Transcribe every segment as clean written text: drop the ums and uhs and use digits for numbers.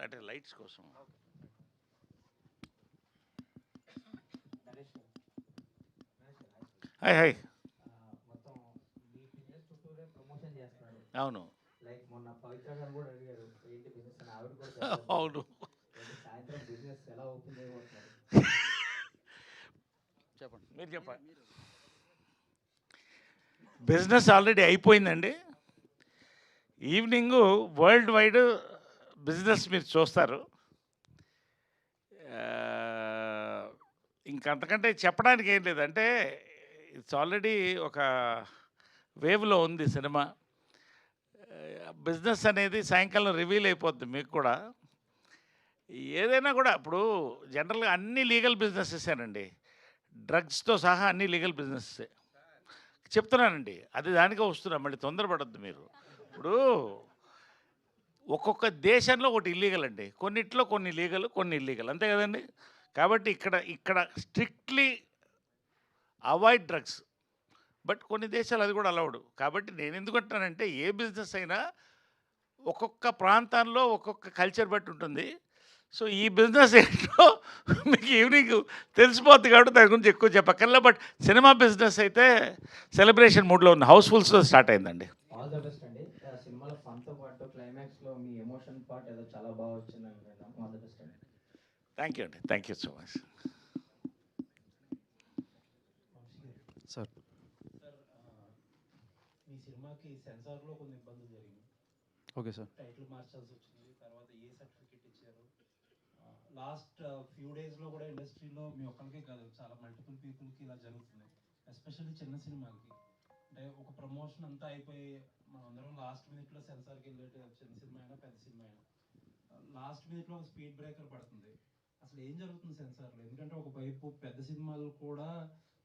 అంటే లైట్స్ కోసం. Hi hi. అవును అవును. చెప్పండి, మీరు చెప్పండి. బిజినెస్ ఆల్రెడీ అయిపోయిందండి. ఈవినింగ్ వరల్డ్ వైడ్ బిజినెస్ మీరు చూస్తారు. ఇంకంతకంటే చెప్పడానికి ఏం లేదు. అంటే ఇట్స్ ఆల్రెడీ ఒక వేవ్లో ఉంది సినిమా. బిజినెస్ అనేది సాయంకాలం రివీల్ అయిపోద్ది మీకు కూడా. ఏదైనా కూడా ఇప్పుడు జనరల్గా అన్ని లీగల్ బిజినెసెసేనండి. డ్రగ్స్తో సహా అన్ని లీగల్ బిజినెస్సే చెప్తున్నానండి. అది దానికే వస్తున్నా, మళ్ళీ తొందరపడద్దు మీరు. ఇప్పుడు ఒక్కొక్క దేశంలో ఒకటి ఇల్లీగల్ అండి, కొన్నిట్లో కొన్ని లీగల్ కొన్ని ఇల్లీగల్, అంతే కదండి. కాబట్టి ఇక్కడ ఇక్కడ స్ట్రిక్ట్లీ అవాయిడ్ డ్రగ్స్, బట్ కొన్ని దేశాలు అది కూడా అలౌడ్. కాబట్టి నేను ఎందుకంటానంటే ఏ బిజినెస్ అయినా ఒక్కొక్క ప్రాంతాల్లో ఒక్కొక్క కల్చర్ బట్టి ఉంటుంది. సో ఈ బిజినెస్ ఏంటో మీకు ఈవినింగ్ తెలిసిపోద్ది కాబట్టి దాని గురించి ఎక్కువ చెప్పక్కర్లే. బట్ సినిమా బిజినెస్ అయితే సెలబ్రేషన్ మూడ్లో ఉంది, హౌస్ఫుల్స్తో స్టార్ట్ అయిందండి. ఆల్ ద బెస్ట్ అండి. సినిమాలో ఫన్తో పాటు క్లైమాక్స్లో మీ ఎమోషన్ పార్ట్ ఏదో చాలా బాగా వచ్చిందని విన్నాం. ఆల్ ద బెస్ట్ అండి. థ్యాంక్ యూ అండి, thank you so much. Sir మీ సినిమాకి సెన్సార్లో కొన్ని ఇబ్బందులు జరిగింది. Okay sir. టైటిల్ మార్చాల్సి వచ్చింది, తర్వాత ఏ సర్టిఫికేట్ ఇచ్చారు. లాస్ట్ ఫ్యూ డేస్లో కూడా ఇండస్ట్రీలో మీ ఒక్కరికే కాదు, చాలా మల్టిపుల్ పీపుల్కి ఇలా జరుగుతుంది. ఎస్పెషల్లీ చిన్న సినిమాలకి. అంటే ఒక ప్రమోషన్ అంతా అయిపోయి మనందరం లాస్ట్ మినిట్లో సెన్సార్కి వెళ్ళేట్టు, చిన్న సినిమా అయినా పెద్ద సినిమా అయినా లాస్ట్ మినిట్లో ఒక స్పీడ్ బ్రేకర్ పడుతుంది. అసలు ఏం జరుగుతుంది సెన్సార్లో? ఎందుకంటే ఒక వైపు పెద్ద సినిమాలు కూడా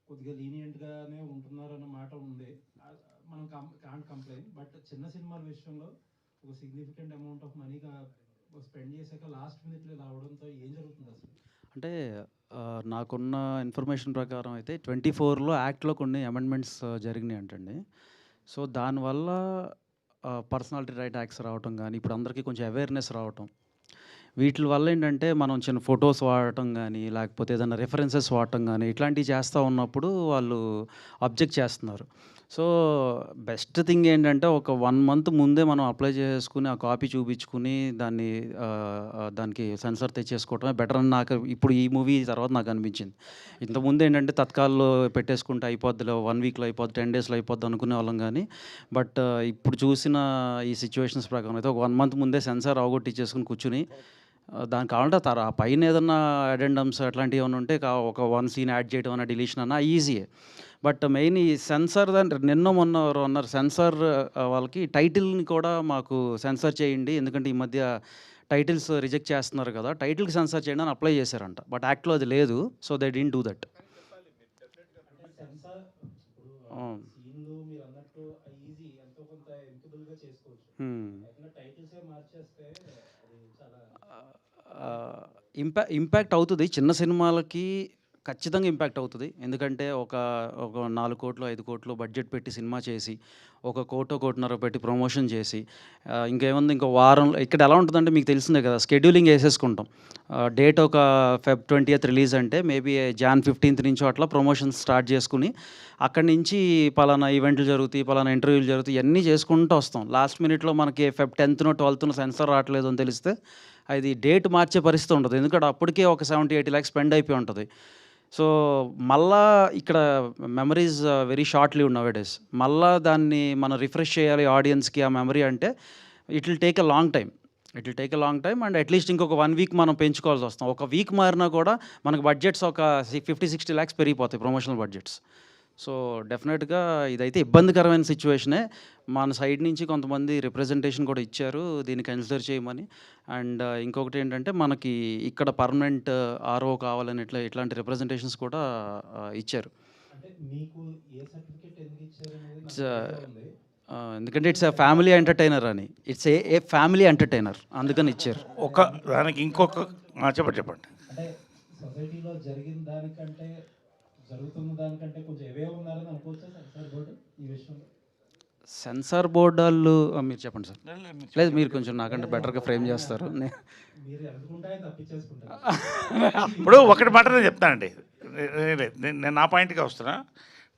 కొద్దిగా లీనియంట్గానే ఉంటున్నారన్న మాట ఉంది. మనం కాంట్ కంప్లైంట్. బట్ చిన్న సినిమాల విషయంలో ఒక సిగ్నిఫికెంట్ అమౌంట్ ఆఫ్ మనీగా స్పెండ్ చేశాక లాస్ట్ మినిట్లో ఇలా అవడంతో ఏం జరుగుతుంది అసలు? అంటే నాకున్న ఇన్ఫర్మేషన్ ప్రకారం అయితే 24లో యాక్ట్లో కొన్ని అమెండ్మెంట్స్ జరిగినాయి అంటండి. సో దానివల్ల పర్సనాలిటీ రైట్ యాక్ట్స్ రావటం కానీ, ఇప్పుడు అందరికీ కొంచెం అవేర్నెస్ రావటం, వీటి వల్ల ఏంటంటే మనం చిన్న ఫొటోస్ వాడటం కానీ, లేకపోతే ఏదైనా రెఫరెన్సెస్ వాడటం కానీ, ఇట్లాంటివి చేస్తూ ఉన్నప్పుడు వాళ్ళు అబ్జెక్ట్ చేస్తున్నారు. సో బెస్ట్ థింగ్ ఏంటంటే ఒక 1 మంత్ ముందే మనం అప్లై చేసుకుని, ఆ కాపీ చూపించుకుని దానికి సెన్సార్ తెచ్చేసుకోవటమే బెటర్ అని నాకు ఇప్పుడు ఈ మూవీ తర్వాత నాకు అనిపించింది. ఇంతకుముందు ఏంటంటే తత్కాల్లో పెట్టేసుకుంటే అయిపోద్దిలే, 1 వీక్లో అయిపోద్ది, 10 డేస్లో అయిపోద్ది అనుకునే వాళ్ళం కానీ, బట్ ఇప్పుడు చూసిన ఈ సిచ్యువేషన్స్ ప్రకారం అయితే ఒక 1 మంత్ ముందే సెన్సార్ అవగొట్టిచ్చేసుకుని కూర్చుని, దానికి కావాలంటే ఆ పైన ఏదన్నా అడెండమ్స్ అట్లాంటివి ఏమైనా ఉంటే ఒక 1 సీన్ యాడ్ చేయడం అన్న, డిలీషన్ అన్న ఈజీయే. బట్ మెయిన్ ఈ సెన్సార్ నిన్న మొన్న ఎవరో అన్నారు సెన్సార్ వాళ్ళకి టైటిల్ని కూడా మాకు సెన్సార్ చేయండి, ఎందుకంటే ఈ మధ్య టైటిల్స్ రిజెక్ట్ చేస్తున్నారు కదా, టైటిల్కి సెన్సార్ చేయండి అని అప్లై చేశారంట. బట్ యాక్ట్లో అది లేదు. So they didn't do that. Impact అవుతుంది చిన్న సినిమాలకి, ఖచ్చితంగా ఇంపాక్ట్ అవుతుంది. ఎందుకంటే ఒక 4 కోట్లు 5 కోట్లు బడ్జెట్ పెట్టి సినిమా చేసి, 1 కోటో 1.5 పెట్టి ప్రమోషన్ చేసి, ఇంకేముంది ఇంకో వారం. ఇక్కడ ఎలా ఉంటుందంటే మీకు తెలిసిందే కదా, స్కెడ్యూలింగ్ వేసేసుకుంటాం. డేట్ ఒక Feb 20th రిలీజ్ అంటే మేబీ Jan 15th నుంచో అట్లా ప్రమోషన్స్ స్టార్ట్ చేసుకుని, అక్కడి నుంచి పలానా ఈవెంట్లు జరుగుతాయి, పలానా ఇంటర్వ్యూలు జరుగుతాయి, ఇవన్నీ చేసుకుంటూ వస్తాం. లాస్ట్ మినిట్లో మనకి Feb 10th 12th సెన్సార్ రావట్లేదు అని తెలిస్తే అది డేట్ మార్చే పరిస్థితి ఉండదు. ఎందుకంటే అప్పటికే ఒక 70-80 lakhs స్పెండ్ అయిపోయి ఉంటుంది. సో మళ్ళా ఇక్కడ memories very short lived now days. మళ్ళా దాన్ని మనం రిఫ్రెష్ చేయాలి ఆడియన్స్కి ఆ మెమరీ అంటే it will take a long time and at least ఇంకొక 1 వీక్ మనం పెంచుకోవాల్సి వస్తాం. ఒక వీక్ మారినా కూడా మనకు బడ్జెట్స్ ఒక 50-60 lakhs పెరిగిపోతాయి, ప్రమోషనల్ బడ్జెట్స్. సో డెఫినెట్గా ఇదైతే ఇబ్బందికరమైన సిచ్యువేషనే. మన సైడ్ నుంచి కొంతమంది రిప్రజెంటేషన్ కూడా ఇచ్చారు దీన్ని కన్సిడర్ చేయమని. అండ్ ఇంకొకటి ఏంటంటే మనకి ఇక్కడ పర్మనెంట్ ఆర్ఓ కావాలని ఇట్లాంటి రిప్రజెంటేషన్స్ కూడా ఇచ్చారు. ఎందుకంటే ఇట్స్ ఏ ఫ్యామిలీ ఎంటర్టైనర్ అని, ఇట్స్ ఏ ఫ్యామిలీ ఎంటర్టైనర్, అందుకని ఇచ్చారు. ఒక దానికి ఇంకొక చెప్పండి. అంటే సొసైటీలో జరిగిన దానికంటే, జరుగుతున్న దానికంటే కొంచెం అవే ఉన్నారని అనుకోవచ్చా సార్ బోర్డు ఈ విషయంలో? సెన్సార్ బోర్డు వాళ్ళు మీరు చెప్పండి సార్. లేదు మీరు కొంచెం నాకంటే బెటర్గా ఫ్రేమ్ చేస్తారు. మీరు అనుకుంటే తప్పించేసుకుంటారు. ఇప్పుడు ఒకటి మాట నేను చెప్తానండి, నేను నా పాయింట్గా వస్తున్నా.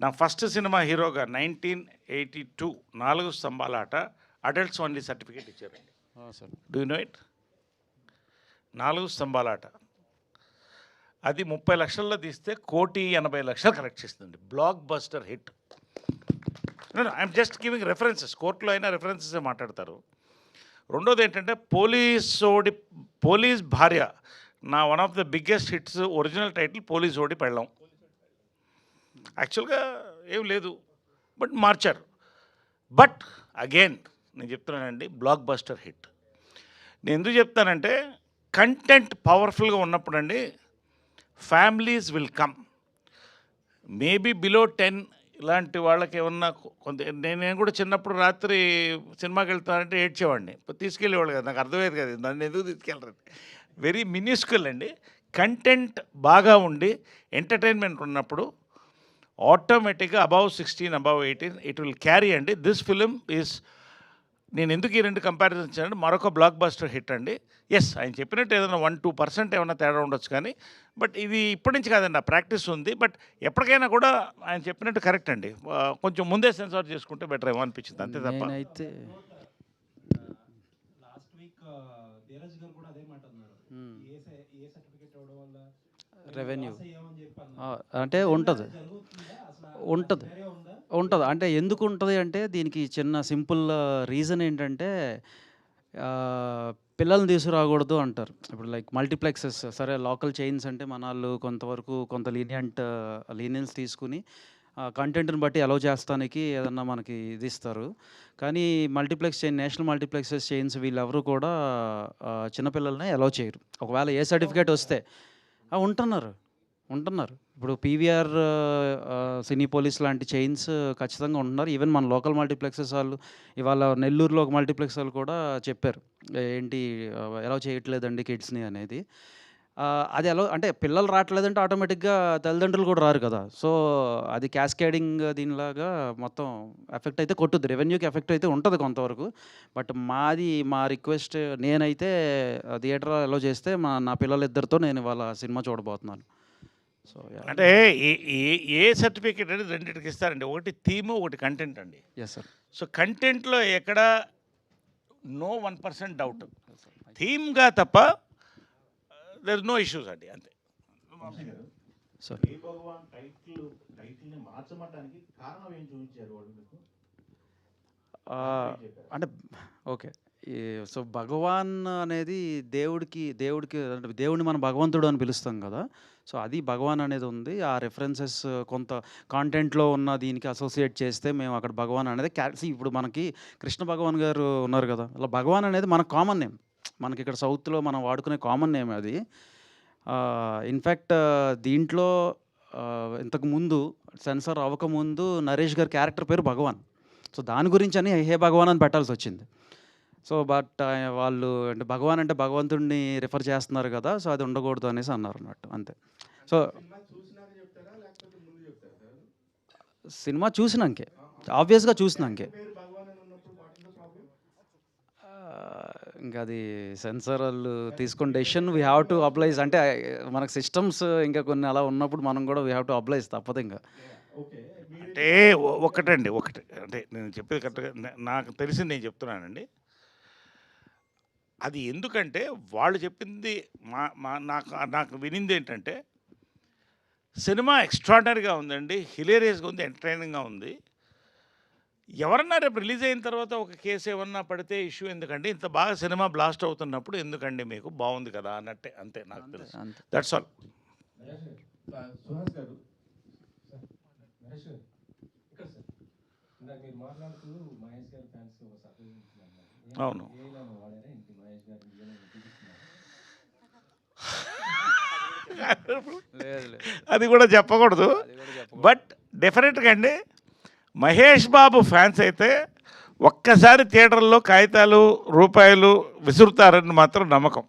నా ఫస్ట్ సినిమా హీరోగా 1982 4 స్తంభాల ఆట అడల్ట్స్ ఓన్లీ సర్టిఫికేట్ ఇచ్చారండి. Sir do you know it? 4 స్తంభాల ఆట అది 30 లక్షల్లో తీస్తే 1,80,00,000 కలెక్ట్ చేస్తుంది. Blockbuster hit. I'm just giving references. కోర్టులో అయినా రెఫరెన్సెస్ మాట్లాడతారు. రెండోది ఏంటంటే పోలీస్ భార్య, నా one of the biggest hits. Original title police ఓడి పెళ్ళాం. యాక్చువల్గా ఏం లేదు, బట్ మార్చారు. బట్ అగైన్ నేను చెప్తున్నానండి, బ్లాక్ బస్టర్ హిట్. నేను ఎందుకు చెప్తానంటే కంటెంట్ పవర్ఫుల్గా ఉన్నప్పుడు అండి families will come. Maybe below 10 ఇలాంటి వాళ్ళకి ఏమన్నా కొంత, నేను కూడా చిన్నప్పుడు రాత్రి సినిమాకి వెళ్తానంటే ఏడ్చేవాడిని. తీసుకెళ్ళేవాళ్ళు కదా, నాకు అర్థమయ్యేది కదా నన్ను ఎందుకు తీసుకెళ్ళరు. వెరీ మినిస్కుల్ అండి. కంటెంట్ బాగా ఉండి ఎంటర్టైన్మెంట్ ఉన్నప్పుడు ఆటోమేటిక్గా above 16 above 18 it will carry అండి. దిస్ ఫిలిం ఈజ్, నేను ఎందుకు ఈ 2 కంపారిజన్ ఇచ్చానంటే మరొక బ్లాక్ బస్టర్ హిట్ అండి. ఎస్, ఆయన చెప్పినట్టు ఏదైనా 1-2% ఏమైనా తేడా ఉండొచ్చు, కానీ బట్ ఇది ఇప్పటి నుంచి కాదండి, ఆ ప్రాక్టీస్ ఉంది. బట్ ఎప్పటికైనా కూడా ఆయన చెప్పినట్టు కరెక్ట్ అండి. కొంచెం ముందే సెన్సార్ చేసుకుంటే బెటర్ ఏమో అనిపించింది, అంతే తప్ప. నేనైతే లాస్ట్ వీక్ ధీరజ్ గారు కూడా అదే మాట అన్నారు. ఏ సర్టిఫికేట్ ఇవ్వడం వల్ల రెవెన్యూ లాస్ అయ్యామని చెప్పి అన్నారు. అంటే ఉంటుంది జరుగుతుందా అసలు? ఉంటుంది వేరే ఉందా? ఉంటుంది. అంటే ఎందుకు ఉంటుంది అంటే దీనికి చిన్న సింపుల్ రీజన్ ఏంటంటే పిల్లల్ని తీసుకురాకూడదు అంటారు. ఇప్పుడు లైక్ మల్టీప్లెక్సెస్, సరే లోకల్ చైన్స్ అంటే మన వాళ్ళు కొంతవరకు కొంత లీనియన్స్ తీసుకుని కంటెంట్ని బట్టి అలౌ చేస్తానికి ఏదన్నా మనకి ఇది ఇస్తారు. కానీ multiplex chain, national multiplexes chains వీళ్ళెవరూ కూడా చిన్నపిల్లల్ని అలౌ చేయరు. ఒకవేళ ఏ సర్టిఫికేట్ వస్తే ఉంటున్నారు. ఇప్పుడు పీవీఆర్, సినీపోలిస్ లాంటి చైన్స్ ఖచ్చితంగా ఉంటున్నారు. ఈవెన్ మన లోకల్ మల్టీప్లెక్సెస్ వాళ్ళు ఇవాళ నెల్లూరులో ఒక మల్టీప్లెక్స్ వాళ్ళు కూడా చెప్పారు, ఏంటి ఎలా చేయట్లేదండి కిడ్స్ని అనేది. అది ఎలా అంటే పిల్లలు రావట్లేదంటే ఆటోమేటిక్గా తల్లిదండ్రులు కూడా రారు కదా. సో అది క్యాస్కేడింగ్ దీనిలాగా మొత్తం ఎఫెక్ట్ అయితే కొట్టుద్ది, రెవెన్యూకి ఎఫెక్ట్ అయితే ఉంటుంది కొంతవరకు. బట్ మా రిక్వెస్ట్, నేనైతే థియేటర్ ఎలా చేస్తే నా పిల్లలిద్దరితో నేను ఇవాళ సినిమా చూడబోతున్నాను. సో అంటే ఏ సర్టిఫికేట్ అనేది రెండింటికి ఇస్తారండి. ఒకటి థీము, ఒకటి కంటెంట్ అండి. Yes sir. సో కంటెంట్లో ఎక్కడ నో 1% డౌట్. థీమ్గా తప్ప దర్ ఇస్ నో ఇష్యూస్ అండి, అంతే. సార్ ఏ భగవాన్ టైటిల్ని మార్చమడానికి కారణం ఏం చూపించారు వాళ్ళు మీకు? అంటే ఓకే, సో భగవాన్ అనేది దేవుడికి అంటే దేవుడిని మనం భగవంతుడు అని పిలుస్తాం కదా. సో అది భగవాన్ అనేది ఉంది. ఆ రెఫరెన్సెస్ కొంత కాంటెంట్లో ఉన్న దీనికి అసోసియేట్ చేస్తే మేము అక్కడ భగవాన్ అనేది ఇప్పుడు మనకి కృష్ణ భగవాన్ గారు ఉన్నారు కదా, అలా భగవాన్ అనేది మనకు కామన్ నేమ్. మనకి ఇక్కడ సౌత్లో మనం వాడుకునే కామన్ నేమ్ అది. ఇన్ఫ్యాక్ట్ దీంట్లో ఇంతకుముందు సెన్సార్ అవ్వకముందు నరేష్ గారి క్యారెక్టర్ పేరు భగవాన్. సో దాని గురించి అని హే భగవాన్ అని పెట్టాల్సి వచ్చింది. సో బట్ వాళ్ళు అంటే భగవాన్ అంటే భగవంతుడిని రిఫర్ చేస్తున్నారు కదా, సో అది ఉండకూడదు అనేసి అన్నారు అన్నట్టు, అంతే. సో సినిమా చూసినాకే, ఆబ్వియస్గా చూసినాకే. ఇంకా అది సెన్సార్ వాళ్ళు తీసుకున్న డెసిషన్ వీ హ్యావ్ టు అప్లైజ్. అంటే మనకు సిస్టమ్స్ ఇంకా కొన్ని అలా ఉన్నప్పుడు మనం కూడా వీ హ్యావ్ టు అప్లైజ్, తప్పదు ఇంకా. అంటే ఒకటి అంటే నేను చెప్పేది కరెక్ట్గా నాకు తెలిసింది నేను చెప్తున్నానండి. అది ఎందుకంటే వాళ్ళు చెప్పింది నాకు వినింది ఏంటంటే సినిమా ఎక్స్ట్రాడినరీగా ఉందండి, హిలేరియస్గా ఉంది, ఎంటర్టైనింగ్గా ఉంది. ఎవరన్నా రేపు రిలీజ్ అయిన తర్వాత ఒక కేసు ఏమన్నా పడితే ఇష్యూ ఎందుకండి, ఇంత బాగా సినిమా బ్లాస్ట్ అవుతున్నప్పుడు ఎందుకండి మీకు, బాగుంది కదా అన్నట్టే, అంతే నాకు తెలుసు. That's all. సుహాస్ గారు, నరేష్ గారు ఇక్కడ సార్, ఇందాక మీరు మాట్లాడుతూ మహేష్ గారి ఫ్యాన్స్ అవును. వాడారా ఇంటి మహేష్ గారు అది కూడా చెప్పకూడదు, బట్ డెఫినెట్గా అండి మహేష్ బాబు ఫ్యాన్స్ అయితే ఒక్కసారి థియేటర్లో కాగితాలు రూపాయలు విసురుతారని మాత్రం నమ్మకం.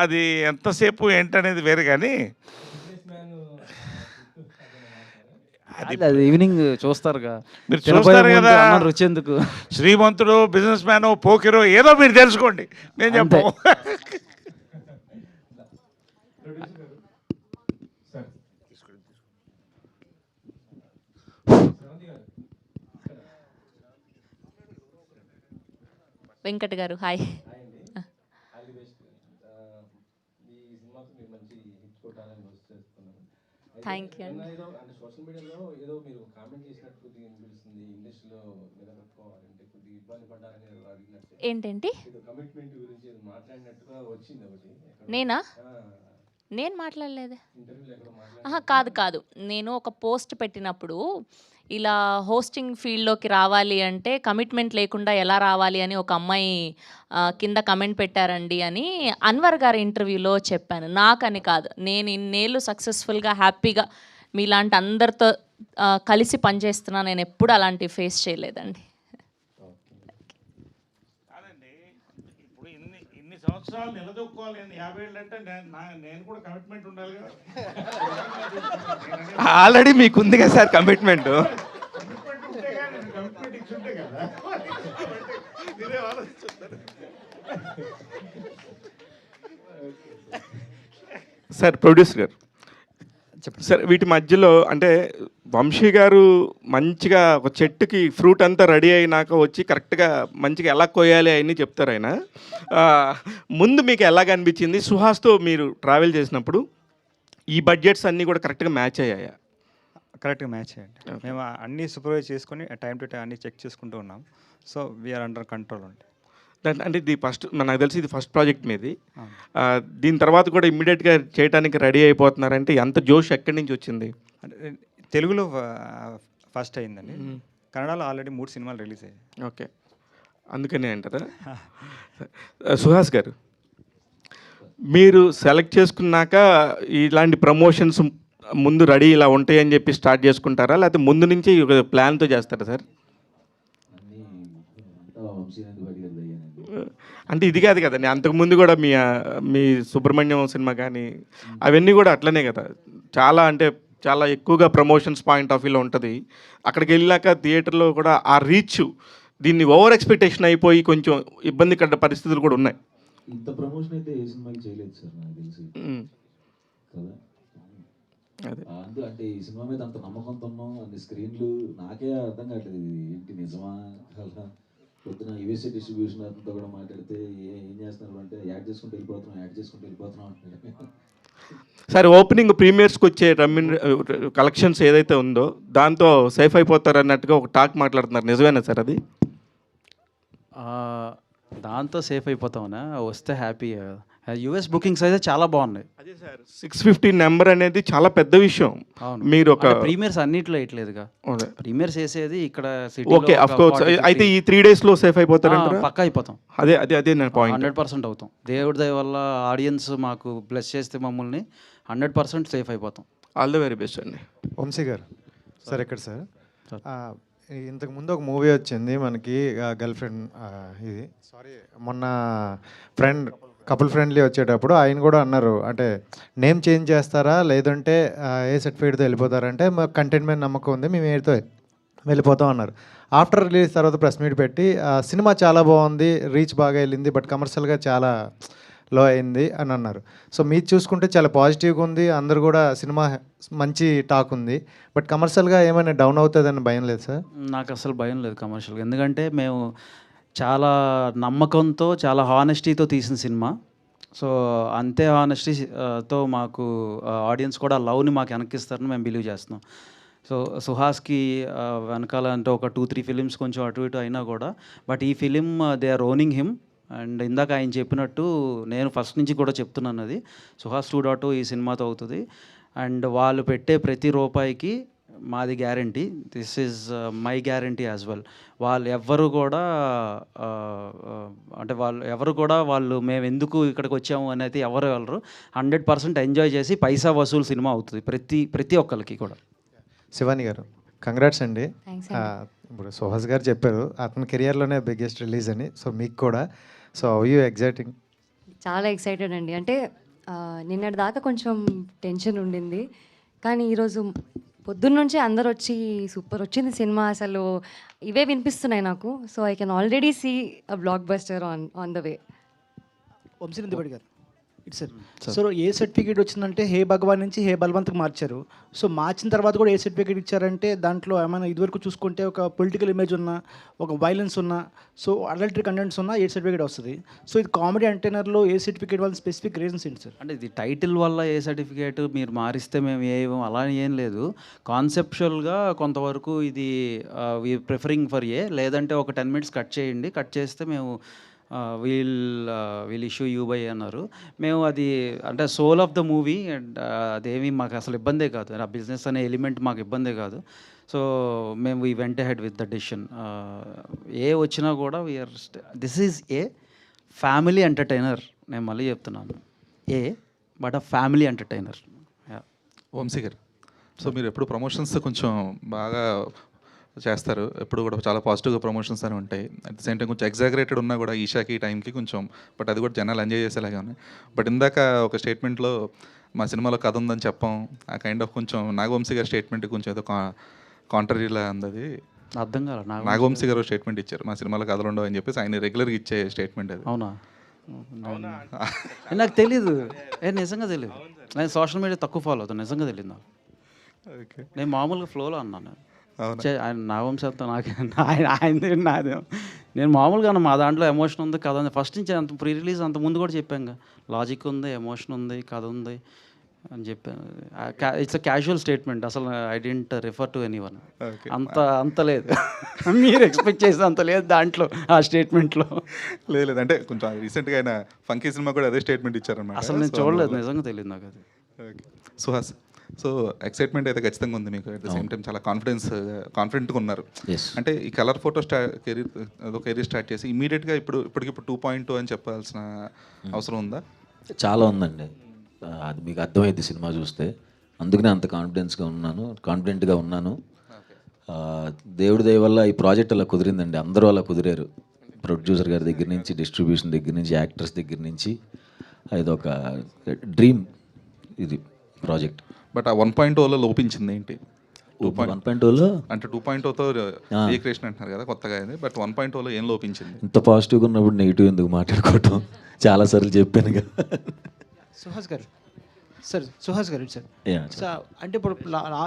అది ఎంతసేపు ఏంటనేది వేరు, కానీ అది అది ఈవినింగ్ చూస్తారుగా, మీరు తినబోయే చూస్తారు ముందు కదా, అన్నం రుచి ఎందుకు. శ్రీమంతుడు, బిజినెస్ మ్యాన్, పోకిరో ఏదో మీరు తెలుసుకోండి, నేను అంతే. చెప్పు. ప్రొడ్యూసర్ గారు సార్ శ్రవంతి గారు ఇక్కడ. వెంకట్ గారు హాయ్. హాయ్ అండి, ఆల్ ది బెస్ట్. ఈ సినిమాతో మీరు మంచి హిట్ కొట్టాలని చేస్తున్నాను. Thank you. ఏదో అంటే సోషల్ మీడియాలో ఏదో మీరు కామెంట్ చేసినట్టు కొద్దిగా అనిపిస్తుంది, ఇండస్ట్రీలో నిలబెట్టుకోవాలంటే కొద్దిగా ఇబ్బంది పడ్డారని ఏదో అడిగినట్టు, ఏంటంటి? ఏదో కమిట్మెంట్ గురించి ఏదో మాట్లాడినట్టుగా వచ్చింది ఒకటి ఎక్కడో. నేనా? నేను మాట్లాడలేదు. ఇంటర్వ్యూలో ఎక్కడో ఆహా, కాదు కాదు, నేను ఒక పోస్ట్ పెట్టినప్పుడు ఇలా హోస్టింగ్ ఫీల్డ్లోకి రావాలి అంటే కమిట్మెంట్ లేకుండా ఎలా రావాలి అని ఒక అమ్మాయి కింద కమెంట్ పెట్టారండి అని అన్వర్ గారి ఇంటర్వ్యూలో చెప్పాను. నాకని కాదు, నేను ఇన్నేళ్ళు సక్సెస్ఫుల్గా హ్యాపీగా మీలాంటి అందరితో కలిసి పనిచేస్తున్నా, నేను ఎప్పుడు అలాంటి ఫేస్ చేయలేదండి. కాదండి, ఇప్పుడు ఇన్ని సంవత్సరాలు నిలదొక్కోవాలి అని 50 ఏళ్ళు అంటే నేను కూడా కమిట్మెంట్ ఉండాలి కదా. ఆల్రెడీ మీకు ఉంది కదా సార్ కమిట్మెంట్. కమిట్మెంట్ ఉంటే కానీ కమిట్మెంట్ ఇచ్చి ఉంటే కదా మీరే ఆలోచిస్తారు. సార్ ప్రొడ్యూసర్ గారు సార్, వీటి మధ్యలో అంటే వంశీ గారు మంచిగా ఒక చెట్టుకి ఫ్రూట్ అంతా రెడీ అయినాక వచ్చి కరెక్ట్గా మంచిగా ఎలా కోయాలి అవన్నీ చెప్తారు ఆయన. ముందు మీకు ఎలాగ అనిపించింది? సుహాస్తో మీరు ట్రావెల్ చేసినప్పుడు ఈ బడ్జెట్స్ అన్నీ కూడా కరెక్ట్గా మ్యాచ్ అయ్యాయా? కరెక్ట్గా మ్యాచ్ చేయండి. మేము అన్నీ సూపర్వైజ్ చేసుకొని టైం టు టైం అన్నీ చెక్ చేసుకుంటూ ఉన్నాం. సో వీఆర్ అండర్ కంట్రోల్ అండి. అంటే ఇది ఫస్ట్, నాకు తెలిసి ఇది ఫస్ట్ ప్రాజెక్ట్ మీది. దీని తర్వాత కూడా ఇమ్మీడియట్గా చేయడానికి రెడీ అయిపోతున్నారంటే ఎంత జోష్ ఎక్కడి నుంచి వచ్చింది? అంటే తెలుగులో ఫస్ట్ అయిందండి, కన్నడలో ఆల్రెడీ 3 సినిమాలు రిలీజ్ అయ్యాయి. ఓకే, అందుకనే అంటారా? సుహాస్ గారు, మీరు సెలెక్ట్ చేసుకున్నాక ఇలాంటి ప్రమోషన్స్ ముందు రెడీ ఇలా ఉంటాయని చెప్పి స్టార్ట్ చేసుకుంటారా, లేకపోతే ముందు నుంచి ప్లాన్తో చేస్తారా సార్? అంటే ఇది కాదు కదండి, అంతకుముందు కూడా మీ సుబ్రహ్మణ్యం సినిమా కానీ అవన్నీ కూడా అట్లనే కదా, చాలా ఎక్కువగా ప్రమోషన్స్ పాయింట్ ఆఫ్ వ్యూలో ఉంటుంది. అక్కడికి వెళ్ళాక థియేటర్లో కూడా ఆ రీచ్, దీన్ని ఓవర్ ఎక్స్పెక్టేషన్ అయిపోయి కొంచెం ఇబ్బంది పడ్డ పరిస్థితులు కూడా ఉన్నాయి. ఇంత ప్రమోషన్ అయితే ఏ సినిమాకి చేయలేదు సార్ నాకు తెలిసి కదా. అంటే ఈ సినిమా మీద అంత నమ్మకంతో ఉన్నాం, అన్ని స్క్రీన్లు, నాకే అర్థం కావట్లేదు ఇది ఏంటి నిజమా కదా. పొద్దున యూఎస్ఏ డిస్ట్రిబ్యూషన్ అతనితో కూడా మాట్లాడితే ఏం చేస్తున్నారు అంటే యాడ్ చేసుకుంటూ వెళ్ళిపోతున్నాం అంటున్నారు. సరే, ఓపెనింగ్ ప్రీమియర్స్కి వచ్చే కలెక్షన్స్ ఏదైతే ఉందో దాంతో సేఫ్ అయిపోతారు అన్నట్టుగా ఒక టాక్ మాట్లాడుతున్నారు, నిజమేనా సార్ అది? దాంతో సేఫ్ అయిపోతామన్నా, వస్తే హ్యాపీ. యూఎస్ బుకింగ్స్ అయితే చాలా బాగున్నాయి. అదే సార్, 650 నెంబర్ అనేది చాలా పెద్ద విషయం. అవును, మీరు ఒక ప్రీమియర్స్ అన్నిట్లో వేయట్లేదుగా, ప్రీమియర్స్ వేసేది ఇక్కడ ఓకే, అఫ్ కోర్స్. అయితే ఈ 3 డేస్లో సేఫ్ అయిపోతారంటారా? పక్కా అయిపోతాం. అదే నేను పాయింట్. 100% అవుతాం. దేవుడి దయ వల్ల ఆడియన్స్ మాకు బ్లెస్ చేస్తే మమ్మల్ని 100% సేఫ్ అయిపోతాం. ఆల్ ద వెరీ బెస్ట్ అండి. వంశీ గారు సార్, ఎక్కడ సార్? ఇంతకు ముందు ఒక మూవీ వచ్చింది మనకి, గర్ల్ ఫ్రెండ్, ఇది మొన్న కపుల్ ఫ్రెండ్లీ వచ్చేటప్పుడు ఆయన కూడా అన్నారు, అంటే నేమ్ చేంజ్ చేస్తారా లేదంటే ఏ సర్టిఫికేట్తో వెళ్ళిపోతారంటే మాకు కంటెంట్ మీద నమ్మకం ఉంది, మేము ఏదో వెళ్ళిపోతాం అన్నారు. ఆఫ్టర్ రిలీజ్ తర్వాత ప్రెస్ మీట్ పెట్టి సినిమా చాలా బాగుంది, రీచ్ బాగా వెళ్ళింది, బట్ కమర్షియల్గా చాలా లో అయింది అని అన్నారు. సో మీరు చూసుకుంటే చాలా పాజిటివ్గా ఉంది, అందరు కూడా సినిమా మంచి టాక్ ఉంది, బట్ కమర్షియల్గా ఏమైనా డౌన్ అవుతుందని భయం లేదు సార్? నాకు అసలు భయం లేదు కమర్షియల్గా, ఎందుకంటే మేము చాలా నమ్మకంతో, చాలా హానెస్టీతో తీసిన సినిమా. సో అంతే హానెస్టీతో మాకు ఆడియన్స్ కూడా లవ్ని మాకు వెనక్కిస్తారని మేము బిలీవ్ చేస్తున్నాం. సో సుహాస్కి వెనకాల అంటే ఒక 2-3 ఫిలిమ్స్ కొంచెం అటు ఇటు అయినా కూడా, బట్ ఈ film they are owning him. And ఇందాక ఆయన చెప్పినట్టు నేను ఫస్ట్ నుంచి కూడా చెప్తున్నాను, అది సుహాస్ 2.0 ఈ సినిమాతో అవుతుంది. అండ్ వాళ్ళు పెట్టే ప్రతి రూపాయికి మాది guarantee, this is my guarantee as well. వాళ్ళు ఎవరు కూడా వాళ్ళు మేము ఎందుకు ఇక్కడికి వచ్చాము అనేది ఎవరు వెళ్ళరు. 100% ఎంజాయ్ చేసి పైసా వసూలు సినిమా అవుతుంది ప్రతి ఒక్కరికి కూడా. శివాని గారు, కంగ్రాట్స్ అండి. ఇప్పుడు సుహాస్ గారు చెప్పారు అతని కెరియర్లోనే బిగ్గెస్ట్ రిలీజ్ అని, సో మీకు కూడా. So how you exciting? చాలా ఎక్సైటెడ్ అండి. అంటే నిన్నటి దాకా కొంచెం టెన్షన్ ఉండింది, కానీ ఈరోజు పొద్దున్న నుంచి అందరూ వచ్చి సూపర్ వచ్చింది సినిమా అసలు ఇవే వినిపిస్తున్నాయి నాకు. So I can already see a blockbuster on the way. Vamsi Nandipati గారు it's sir. So A certificate వచ్చిందంటే హే భగవాన్ నుంచి హే బలవంత్కి మార్చారు. సో మార్చిన తర్వాత కూడా ఏ సర్టిఫికేట్ ఇచ్చారంటే దాంట్లో ఏమైనా ఇదివరకు చూసుకుంటే ఒక పొలిటికల్ ఇమేజ్ ఉన్న, ఒక వైలెన్స్ ఉన్న, సో అడల్టరీ కంటెంట్స్ ఉన్న ఏ సర్టిఫికేట్ వస్తుంది. సో ఇది కామెడీ ఎంటర్టైనర్లో ఏ సర్టిఫికేట్ వాళ్ళ స్పెసిఫిక్ రీజన్స్ ఏంటి సార్? అంటే ఇది టైటిల్ వల్ల ఏ సర్టిఫికేట్ మీరు మారిస్తే మేము అలా ఏం లేదు. కాన్సెప్చువల్గా కొంతవరకు ఇది ప్రిఫరింగ్ ఫర్ లేదంటే ఒక 10 minutes కట్ చేయండి, కట్ చేస్తే మేము వీల్ ఇష్యూ యూ బై అన్నారు. మేము అది అంటే soul of the movie and అదేమి మాకు అసలు ఇబ్బందే కాదు, ఆ బిజినెస్ అనే ఎలిమెంట్ మాకు ఇబ్బందే కాదు. సో మేము we went ahead with the decision. A వచ్చినా కూడా we are this is a family entertainer. నేను మళ్ళీ చెప్తున్నాను, but a family entertainer. Vamsi గారు, సో మీరు ఎప్పుడు ప్రమోషన్స్ కొంచెం బాగా చేస్తారు, ఎప్పుడు కూడా చాలా పాజిటివ్గా ప్రమోషన్స్ అని ఉంటాయి. అట్ ద సేమ్ టైం కొంచెం ఎగ్జాగరేటెడ్ ఉన్నా కూడా ఈషాకి ఈ టైంకి కొంచెం, బట్ అది కూడా జనాలు ఎంజాయ్ చేసేలాగా ఉన్నాయి. బట్ ఇందాక ఒక స్టేట్మెంట్లో మా సినిమాలో కథ ఉందని చెప్పాం, ఆ కైండ్ ఆఫ్ కొంచెం నాగవంశీ గారి స్టేట్మెంట్ కొంచెం ఏదో కాంట్రరీలా ఉంది. అర్థం కాదు. నాగవంశీ గారు స్టేట్మెంట్ ఇచ్చారు, మా సినిమాలో కథలు ఉండవు అని చెప్పేసి ఆయన రెగ్యులర్గా ఇచ్చే స్టేట్మెంట్ అది. అవునా? నాకు తెలీదు, నిజంగా తెలియదు. నేను సోషల్ మీడియా తక్కువ ఫాలో అవుతాను, నిజంగా తెలియదు నాకు. నేను మామూలుగా ఫ్లోలో అన్నాను. ఆయన నాగవంశంతో ఆయనది నాదే. నేను మామూలుగా మా దాంట్లో ఎమోషన్ ఉంది, కథ ఉంది. ఫస్ట్ నుంచి అంత ప్రీ రిలీజ్ అంత ముందు కూడా చెప్పాను, లాజిక్ ఉంది, ఎమోషన్ ఉంది, కథ ఉంది అని చెప్పాను. It's a casual statement. అసలు I didn't refer to anyone. అంత లేదు మీరు ఎక్స్పెక్ట్ చేసే అంత లేదు దాంట్లో, ఆ స్టేట్మెంట్లో. లేదు అంటే కొంచెం రీసెంట్గా ఆయన ఫంకీ సినిమా కూడా అదే స్టేట్మెంట్ ఇచ్చారన్నమాట. అసలు నేను చూడలేదు, నిజంగా తెలియదు నాకు అది. సుహాస్, సో ఎక్సైట్మెంట్ అయితే ఖచ్చితంగా ఉంది మీకు. అట్ ద సేమ్ టైం చాలా కాన్ఫిడెంట్గా ఉన్నారు. అంటే ఈ కలర్ ఫోటో కెరీర్ స్టార్ట్ చేసి ఇమీడియట్గా ఇప్పటికిప్పుడు 2.2 అని చెప్పాల్సిన అవసరం ఉందా? చాలా ఉందండి, అది మీకు అర్థమైంది సినిమా చూస్తే. అందుకనే అంత కాన్ఫిడెంట్గా ఉన్నాను. దేవుడి దయ వల్ల ఈ ప్రాజెక్ట్ అలా కుదిరిందండి. అందరూ అలా కుదిరారు, ప్రొడ్యూసర్ గారి దగ్గర నుంచి, డిస్ట్రిబ్యూషన్ దగ్గర నుంచి, యాక్టర్స్ దగ్గర నుంచి. ఇది ఒక డ్రీమ్ ఇది ప్రాజెక్ట్. బట్ ఆ 1.0లో లోపించింది ఏంటి? 1.0లో అంటే 2.0తో రీక్రియేషన్ అంటున్నారు కదా కొత్తగా అయింది, బట్ 1.0లో ఏం లోపించింది? ఇంత పాజిటివ్గా ఉన్నప్పుడు నెగిటివ్ ఎందుకు మాట్లాడుకోవటం? చాలాసార్లు చెప్పాను కదా. సుహాస్ గారు సార్, సార్ అంటే ఇప్పుడు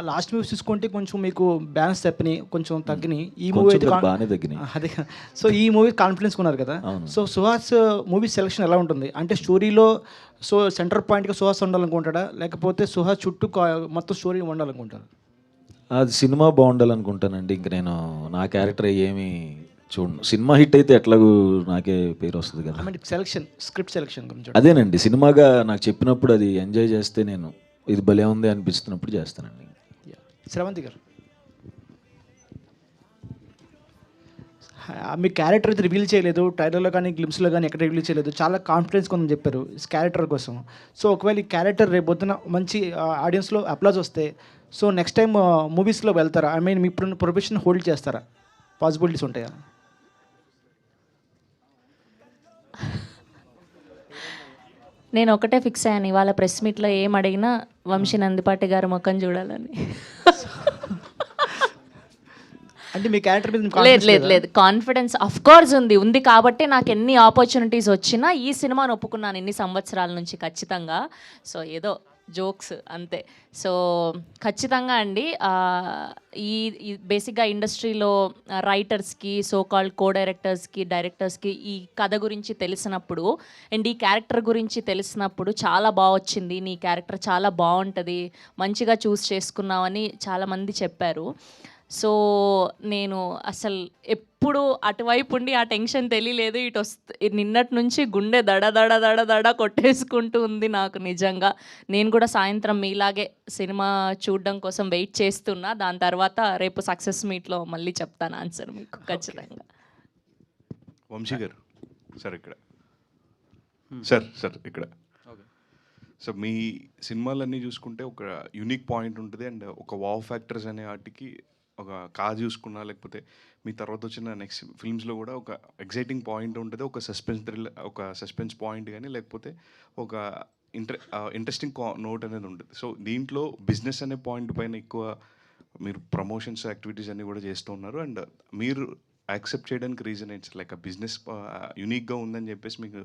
లాస్ట్ మూవీస్ చూసుకుంటే కొంచెం మీకు బ్యాలెన్స్ తప్పినాయి, కొంచెం తగ్గినాయి. ఈ మూవీ అయితే బాగానే తగ్గినాయి. అదే, సో ఈ మూవీ కాన్ఫిడెన్స్ ఉన్నారు కదా. సో సుహాస్ మూవీ సెలెక్షన్ ఎలా ఉంటుంది? అంటే స్టోరీలో సో సెంటర్ పాయింట్గా సుహాస్ ఉండాలనుకుంటాడా, లేకపోతే సుహాస్ చుట్టూ మొత్తం స్టోరీ ఉండాలనుకుంటారా? అది సినిమా బాగుండాలనుకుంటానండి. ఇంక నేను నా క్యారెక్టర్ ఏమి చూడండి. సినిమా హిట్ అయితే ఎట్లాగూ నాకే పేరు వస్తుంది కదా. స్క్రిప్ట్ సెలెక్షన్ గురించి అదేనండి, సినిమాగా నాకు చెప్పినప్పుడు అది ఎంజాయ్ చేస్తే, నేను ఇది భలే ఉంది అనిపిస్తున్నప్పుడు చేస్తానండి. శ్రవంతి గారు, మీ క్యారెక్టర్ అయితే రివీల్ చేయలేదు, ట్రైలర్లో కానీ గ్లిమ్స్లో కానీ ఎక్కడ రివీల్ చేయలేదు, చాలా కాన్ఫిడెన్స్ కొంచెం చెప్పారు క్యారెక్టర్ కోసం. సో ఒకవేళ ఈ క్యారెక్టర్ రేపు పొద్దున మంచి ఆడియన్స్లో అప్లాజ్ వస్తే, సో నెక్స్ట్ టైం మూవీస్లో వెళ్తారా? I mean me profession hold చేస్తారా? పాసిబిలిటీస్ ఉంటాయా? నేను ఒకటే ఫిక్స్ అయ్యాను, ఇవాళ ప్రెస్ మీట్లో ఏం అడిగినా వంశీ నందిపాటి గారి ముఖం చూడాలని. అంటే మీ క్యారెక్టర్ లేదు కాన్ఫిడెన్స్ అఫ్ కోర్స్ ఉంది కాబట్టి నాకు ఎన్ని ఆపర్చునిటీస్ వచ్చినా ఈ సినిమాను ఒప్పుకున్నాను ఇన్ని సంవత్సరాల నుంచి ఖచ్చితంగా. సో ఏదో జోక్స్ అంతే. సో ఖచ్చితంగా అండి, ఈ బేసిక్గా ఇండస్ట్రీలో రైటర్స్కి, సో కాల్డ్ కో డైరెక్టర్స్కి, డైరెక్టర్స్కి ఈ కథ గురించి తెలిసినప్పుడు అండ్ ఈ క్యారెక్టర్ గురించి తెలిసినప్పుడు చాలా బాగా వచ్చింది, నీ క్యారెక్టర్ చాలా బాగుంటుంది, మంచిగా చూస్ చేసుకున్నావని చాలామంది చెప్పారు. సో నేను అసలు ఎప్పుడు అటువైపు ఉండి ఆ టెన్షన్ తెలియలేదు. ఇటు నిన్నటి నుంచి గుండె దడ దడ దడ దడ కొట్టేసుకుంటూ ఉంది నాకు నిజంగా. నేను కూడా సాయంత్రం మీలాగే సినిమా చూడడం కోసం వెయిట్ చేస్తున్నా. దాని తర్వాత రేపు సక్సెస్ మీట్లో మళ్ళీ చెప్తాను ఆన్సర్ మీకు ఖచ్చితంగా. వంశీ గారు సార్ ఇక్కడ ఇక్కడ సో మీ సినిమాలన్నీ చూసుకుంటే ఒక యూనిక్ పాయింట్ ఉంటుంది అండ్ ఒక వావ్ ఫ్యాక్టర్స్ అనే వాటికి ఒక కాజ్ చూసుకున్నా, లేకపోతే మీ తర్వాత వచ్చిన నెక్స్ట్ ఫిల్మ్స్లో కూడా ఒక ఎగ్జైటింగ్ పాయింట్ ఉంటుంది, ఒక సస్పెన్స్ పాయింట్ కానీ, లేకపోతే ఒక ఇంట్రెస్టింగ్ నోట్ అనేది ఉంటుంది. సో దీంట్లో బిజినెస్ అనే పాయింట్ పైన ఎక్కువ మీరు ప్రమోషన్స్ యాక్టివిటీస్ అన్నీ కూడా చేస్తూ ఉన్నారు. అండ్ మీరు యాక్సెప్ట్ చేయడానికి రీజన్ ఏంటి సార్? లైక్ ఆ బిజినెస్ యూనిక్గా ఉందని చెప్పేసి మీకు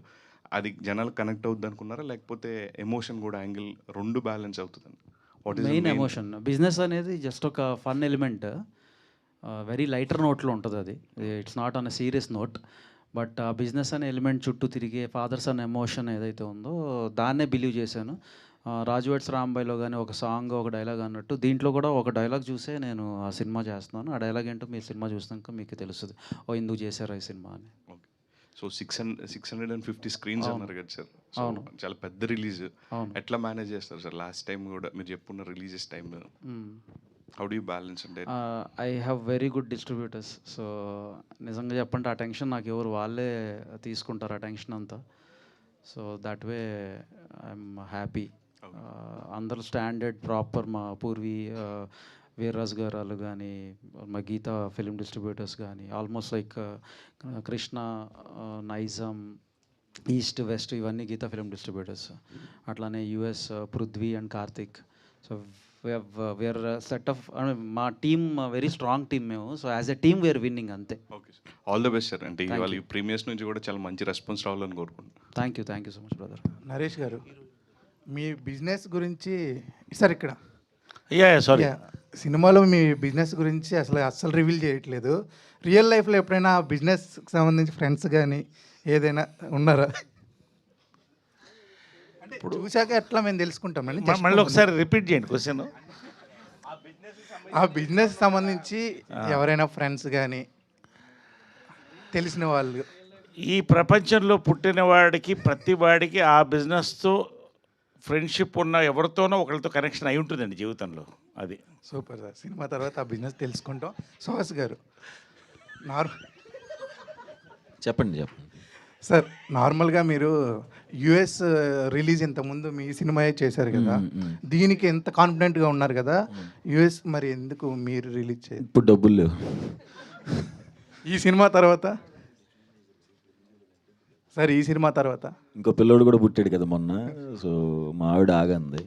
అది జనాలకు కనెక్ట్ అవుద్ది అనుకున్నారా, లేకపోతే ఎమోషన్ కూడా యాంగిల్ రెండు బ్యాలెన్స్ అవుతుందండి? What is main emotion. Business అనేది జస్ట్ ఒక ఫన్ ఎలిమెంట్, వెరీ లైటర్ నోట్లో ఉంటుంది అది. It's not on a serious note. But ఆ బిజినెస్ అనే ఎలిమెంట్ చుట్టూ తిరిగే ఫాదర్స్ అనే ఎమోషన్ ఏదైతే ఉందో దాన్నే బిలీవ్ చేశాను. రాజు వెడ్స్ రాంబాయ్లో కానీ ఒక సాంగ్ ఒక డైలాగ్ అన్నట్టు దీంట్లో కూడా ఒక డైలాగ్ చూసే నేను ఆ సినిమా చేస్తున్నాను. ఆ డైలాగ్ ఏంటో మీరు సినిమా చూసినాక మీకు తెలుస్తుంది, ఓ ఎందుకు చేశారు ఈ సినిమా అని. ఓకే. సో 650 స్క్రీన్స్ అన్నారు కదా సార్. సో అవును. చాలా పెద్ద రిలీజ్. అవును. ఎట్లా మేనేజ్ చేస్తారు సార్? లాస్ట్ టైం కూడా మీరు చెప్పుకున్న releases time how do you balance అంటే? I have very good distributors. So నిజంగా చెప్పంటే ఆ టెన్షన్ నాకు ఎవరు వాళ్ళే తీసుకుంటారు ఆ టెన్షన్ అంతా. So that way I'm happy. అందరూ స్టాండర్డ్ ప్రాపర్, మా పూర్వీ వీర్రాజు గారు వాళ్ళు కానీ, మా గీతా ఫిలిం డిస్ట్రిబ్యూటర్స్ కానీ, almost like Krishna, Nizam, east west ఇవన్నీ గీతా ఫిలిం డిస్ట్రిబ్యూటర్స్. అట్లానే US Prithvi and Karthik. So we are set off, మా టీమ్ వెరీ స్ట్రాంగ్ టీమ్ మేము. So as a team we are winning అంతే. Okay sir, all the best sir. అంటే ఇవాళ ఈ ప్రీమియర్స్ నుంచి కూడా చాలా మంచి రెస్పాన్స్ రావాలని కోరుకుంటున్నాను. Thank you so much brother. Naresh గారు, మీ బిజినెస్ గురించి సార్ ఇక్కడ సారీ సినిమాలో మీ బిజినెస్ గురించి అస్సలు రివీల్ చేయట్లేదు. రియల్ లైఫ్లో ఎప్పుడైనా బిజినెస్కి సంబంధించి ఫ్రెండ్స్ కానీ ఏదైనా ఉన్నారా? అంటే చూశాక ఎట్లా మేము తెలుసుకుంటామండి. మళ్ళీ ఒకసారి రిపీట్ చేయండి క్వశ్చన్. ఆ బిజినెస్ సంబంధించి ఎవరైనా ఫ్రెండ్స్ కానీ తెలిసిన వాళ్ళు? ఈ ప్రపంచంలో పుట్టిన వాడికి ప్రతి వాడికి ఆ బిజినెస్తో ఫ్రెండ్షిప్ ఉన్న ఎవరితోనో ఒకరితో కనెక్షన్ అయి ఉంటుందండి జీవితంలో. అది సూపర్ సార్. సినిమా తర్వాత ఆ బిజినెస్ తెలుసుకుంటాం. సుహాస్ గారు, చెప్పండి సార్, నార్మల్గా మీరు యుఎస్ రిలీజ్ ఇంతకుముందు మీ సినిమా చేశారు కదా, దీనికి ఎంత కాన్ఫిడెంట్గా ఉన్నారు కదా, యుఎస్ మరి ఎందుకు మీరు రిలీజ్ చేయాలి? ఇప్పుడు డబ్బులు లేవు. ఈ సినిమా తర్వాత సార్, ఈ సినిమా తర్వాత ఇంకో పిల్లోడు కూడా పుట్టాడు కదా మొన్న, సో మా ఆవిడ ఆగంది.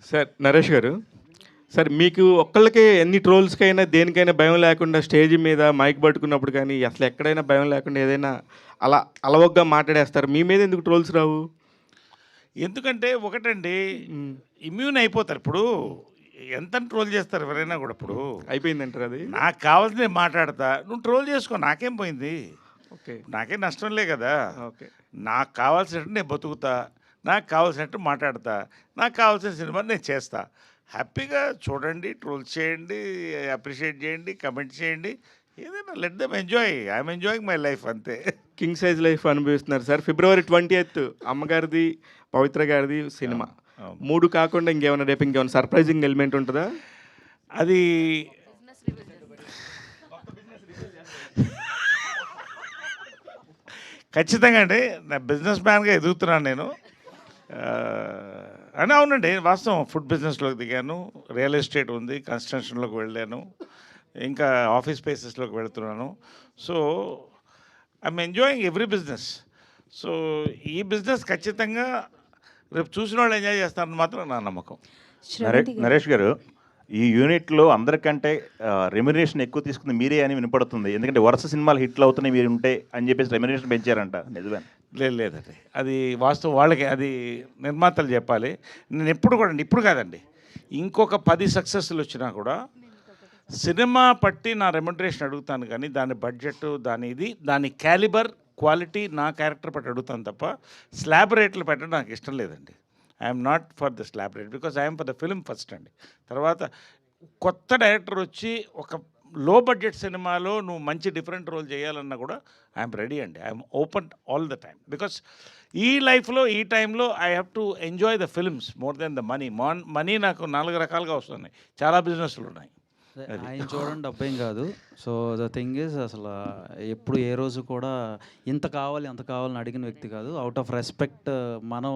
సార్ నరేష్ గారు, సార్ మీకు ఒక్కళ్ళకే ఎన్ని ట్రోల్స్కైనా దేనికైనా భయం లేకుండా స్టేజ్ మీద మైక్ పట్టుకున్నప్పుడు కానీ అసలు ఎక్కడైనా భయం లేకుండా ఏదైనా అలా అలవగ్గా మాట్లాడేస్తారు, మీ మీద ఎందుకు ట్రోల్స్ రావు? ఎందుకంటే ఒకటండి, ఇమ్యూన్ అయిపోతారు. ఇప్పుడు ఎంత ట్రోల్ చేస్తారు ఎవరైనా కూడా. ఇప్పుడు అయిపోయిందంటారు అది. నాకు కావాల్సింది నేను మాట్లాడతా, నువ్వు ట్రోల్ చేసుకో, నాకేం పోయింది? ఓకే, నాకేం నష్టం లే కదా. ఓకే, నాకు కావాల్సినట్టు నేను బతుకుతా, నాకు కావాల్సినట్టు మాట్లాడతా, నాకు కావాల్సిన సినిమా నేను చేస్తా. హ్యాపీగా చూడండి, ట్రోల్ చేయండి, అప్రిషియేట్ చేయండి, కమెంట్ చేయండి, ఏదైనా let them enjoy. I'm enjoying my life అంతే. కింగ్ సైజ్ లైఫ్ అనుభవిస్తున్నారు సార్. February 20th అమ్మగారిది, పవిత్ర గారిది సినిమా. 3 కాకుండా ఇంకేమైనా రేపు ఇంకేమైనా సర్ప్రైజింగ్ ఎలిమెంట్ ఉంటుందా? అది ఖచ్చితంగా అండి. నా బిజినెస్ మ్యాన్గా ఎదుగుతున్నాను నేను. అని అవునండి, వాస్తవం. ఫుడ్ బిజినెస్లోకి దిగాను, రియల్ ఎస్టేట్ ఉంది, కన్స్ట్రక్షన్లోకి వెళ్ళాను, ఇంకా ఆఫీస్ స్పేసెస్లోకి వెళుతున్నాను. So I'm enjoying every business. So ఈ బిజినెస్ ఖచ్చితంగా రేపు చూసిన వాళ్ళు ఎంజాయ్ చేస్తారని మాత్రం నా నమ్మకం. నరేష్ గారు, ఈ యూనిట్లో అందరికంటే రెమ్యునరేషన్ ఎక్కువ తీసుకుంది మీరే అని వినపడుతుంది. ఎందుకంటే వరుస సినిమాలు హిట్లు అవుతున్నాయి మీరు ఉంటే అని చెప్పేసి రెమ్యునరేషన్ పెంచారంట, నిజమే? లేదండి, అది వాస్తవం. వాళ్ళకి అది నిర్మాతలు చెప్పాలి. నేను ఎప్పుడు కూడా అండి, ఇప్పుడు కాదండి, ఇంకొక 10 సక్సెస్లు వచ్చినా కూడా సినిమా పట్టి నా రెమ్యునరేషన్ అడుగుతాను, కానీ దాని బడ్జెట్, దాని క్యాలిబర్, క్వాలిటీ, నా క్యారెక్టర్ పట్టి అడుగుతాను తప్ప స్లాబ్ రేట్లు పెట్టడం నాకు ఇష్టం లేదండి. I'm not for the slab rate, because I'm for the film first అండి. తర్వాత కొత్త డైరెక్టర్ వచ్చి ఒక లో బడ్జెట్ సినిమాలో నువ్వు మంచి డిఫరెంట్ రోల్ చేయాలన్నా కూడా ఐఎమ్ రెడీ అండి. I'm open all the time, because ఈ లైఫ్లో ఈ టైంలో I have to enjoy the films more than the money. Money నాకు 4 రకాలుగా వస్తున్నాయి, చాలా బిజినెస్లు ఉన్నాయి. ఆయన చూడండి, డబ్బేం కాదు. సో ద థింగ్ ఈజ్, అసలు ఎప్పుడు ఏ రోజు కూడా ఇంత కావాలి అంత కావాలని అడిగిన వ్యక్తి కాదు. అవుట్ ఆఫ్ రెస్పెక్ట్ మనం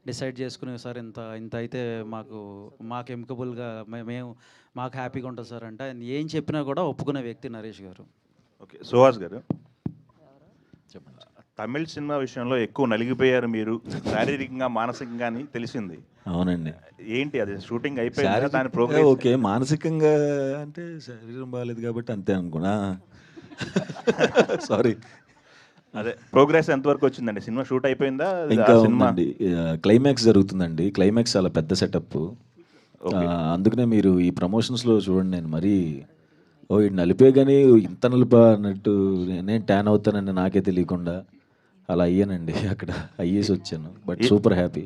డిసైడ్ చేసుకునే, సార్ ఇంత అయితే మాకు ఎమికబుల్గా మాకు హ్యాపీగా ఉంటుంది సార్ అంటే ఆయన ఏం చెప్పినా కూడా ఒప్పుకునే వ్యక్తి నరేష్ గారు. ఓకే, సుహాస్ గారు, తమిళ్ సినిమా విషయంలో ఎక్కువ నలిగిపోయారు మీరు, శారీరకంగా మానసికంగా అని తెలిసింది. అవునండి. ఏంటి అది షూటింగ్ అయిపోయిందా? దాని శారీరకంగా ప్రోగ్రెస్ ఓకే, మానసికంగా అంటే శరీరం బాగాలేదు కాబట్టి అంతే అనుకున్నా. సారీ. అదే ప్రోగ్రెస్ ఎంతవరకు వచ్చిందండి? సినిమా షూట్ అయిపోయిందా? ఇంకా సినిమా ఉందండి. క్లైమాక్స్ జరుగుతుందండి. క్లైమాక్స్ చాలా పెద్ద సెటప్. అందుకనే మీరు ఈ ప్రమోషన్స్లో చూడండి, నేను మరీ ఇది నలిపే కానీ ఇంత నలిపా అన్నట్టు నేను ట్యాన్ అవుతానని నాకే తెలియకుండా అలా అయ్యానండి. అక్కడ అయ్యేసి వచ్చాను. But super happy.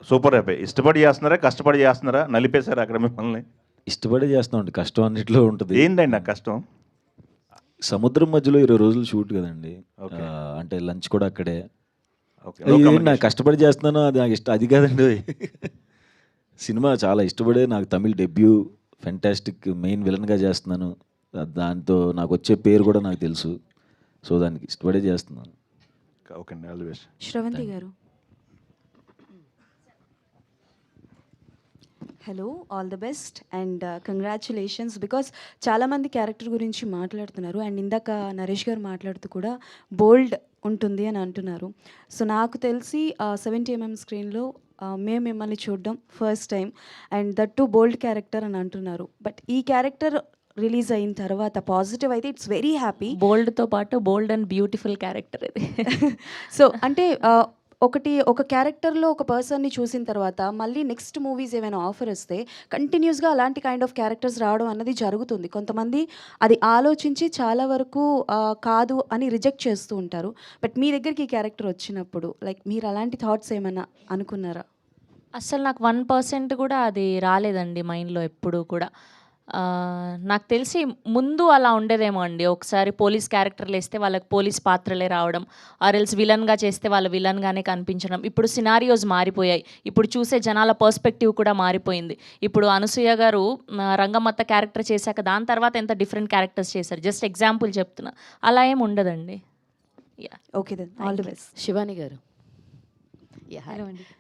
Super happy. ఇష్టపడి చేస్తున్నారా, కష్టపడి చేస్తున్నారా? నలిపేశారా అక్కడ మిమ్మల్ని? ఇష్టపడే చేస్తామండి. కష్టం అన్నిట్లో ఉంటుంది. ఏందండి ఆ కష్టం? సముద్రం మధ్యలో 20 రోజులు షూట్ కదండి. అంటే లంచ్ కూడా అక్కడే. నాకు కష్టపడి చేస్తున్నాను, అది నాకు ఇష్టం అది కాదండి. సినిమా చాలా ఇష్టపడే, నాకు తమిళ్ డెబ్యూ, ఫెంటాస్టిక్ మెయిన్ విలన్గా చేస్తున్నాను. దాంతో నాకు వచ్చే పేరు కూడా నాకు తెలుసు. సో దానికి ఇష్టపడే చేస్తున్నాను. ఓకే అండి, ఆల్ ది బెస్ట్. శ్రవంతి గారు. Hello, all the best and congratulations. Because చాలామంది క్యారెక్టర్ గురించి మాట్లాడుతున్నారు అండ్ ఇందాక నరేష్ గారు మాట్లాడుతూ కూడా బోల్డ్ ఉంటుంది అని అంటున్నారు. సో నాకు తెలిసి 70mm స్క్రీన్లో మేము మిమ్మల్ని చూడడం first time and that to bold character అని అంటున్నారు. బట్ ఈ క్యారెక్టర్ రిలీజ్ అయిన తర్వాత పాజిటివ్ అయితే ఇట్స్ వెరీ హ్యాపీ. బోల్డ్తో పాటు బోల్డ్ అండ్ బ్యూటిఫుల్ క్యారెక్టర్ ఇది. సో అంటే ఒక క్యారెక్టర్లో ఒక పర్సన్ని చూసిన తర్వాత మళ్ళీ నెక్స్ట్ మూవీస్ ఏమైనా ఆఫర్ వస్తే కంటిన్యూస్గా అలాంటి కైండ్ ఆఫ్ క్యారెక్టర్స్ రావడం అన్నది జరుగుతుంది. కొంతమంది అది ఆలోచించి చాలా వరకు కాదు అని రిజెక్ట్ చేస్తూ ఉంటారు. బట్ మీ దగ్గరికి ఈ క్యారెక్టర్ వచ్చినప్పుడు లైక్ మీరు అలాంటి థాట్స్ ఏమైనా అనుకున్నారా? అసలు నాకు 1% కూడా అది రాలేదండి మైండ్లో ఎప్పుడు కూడా. నాకు తెలిసి ముందు అలా ఉండేదేమో అండి. ఒకసారి పోలీస్ క్యారెక్టర్లు వేస్తే వాళ్ళకి పోలీస్ పాత్రలే రావడం, ఆర్ఎల్స్ విలన్గా చేస్తే వాళ్ళ విలన్గానే కనిపించడం. ఇప్పుడు సినారియోస్ మారిపోయాయి. ఇప్పుడు చూసే జనాల పర్స్పెక్టివ్ కూడా మారిపోయింది. ఇప్పుడు అనసూయ గారు రంగమ్మత్త క్యారెక్టర్ చేశాక దాని తర్వాత ఎంత డిఫరెంట్ క్యారెక్టర్స్ చేశారు. జస్ట్ ఎగ్జాంపుల్ చెప్తున్నా. అలా ఏం ఉండదండి. Okay then, all the best. Shivani గారు.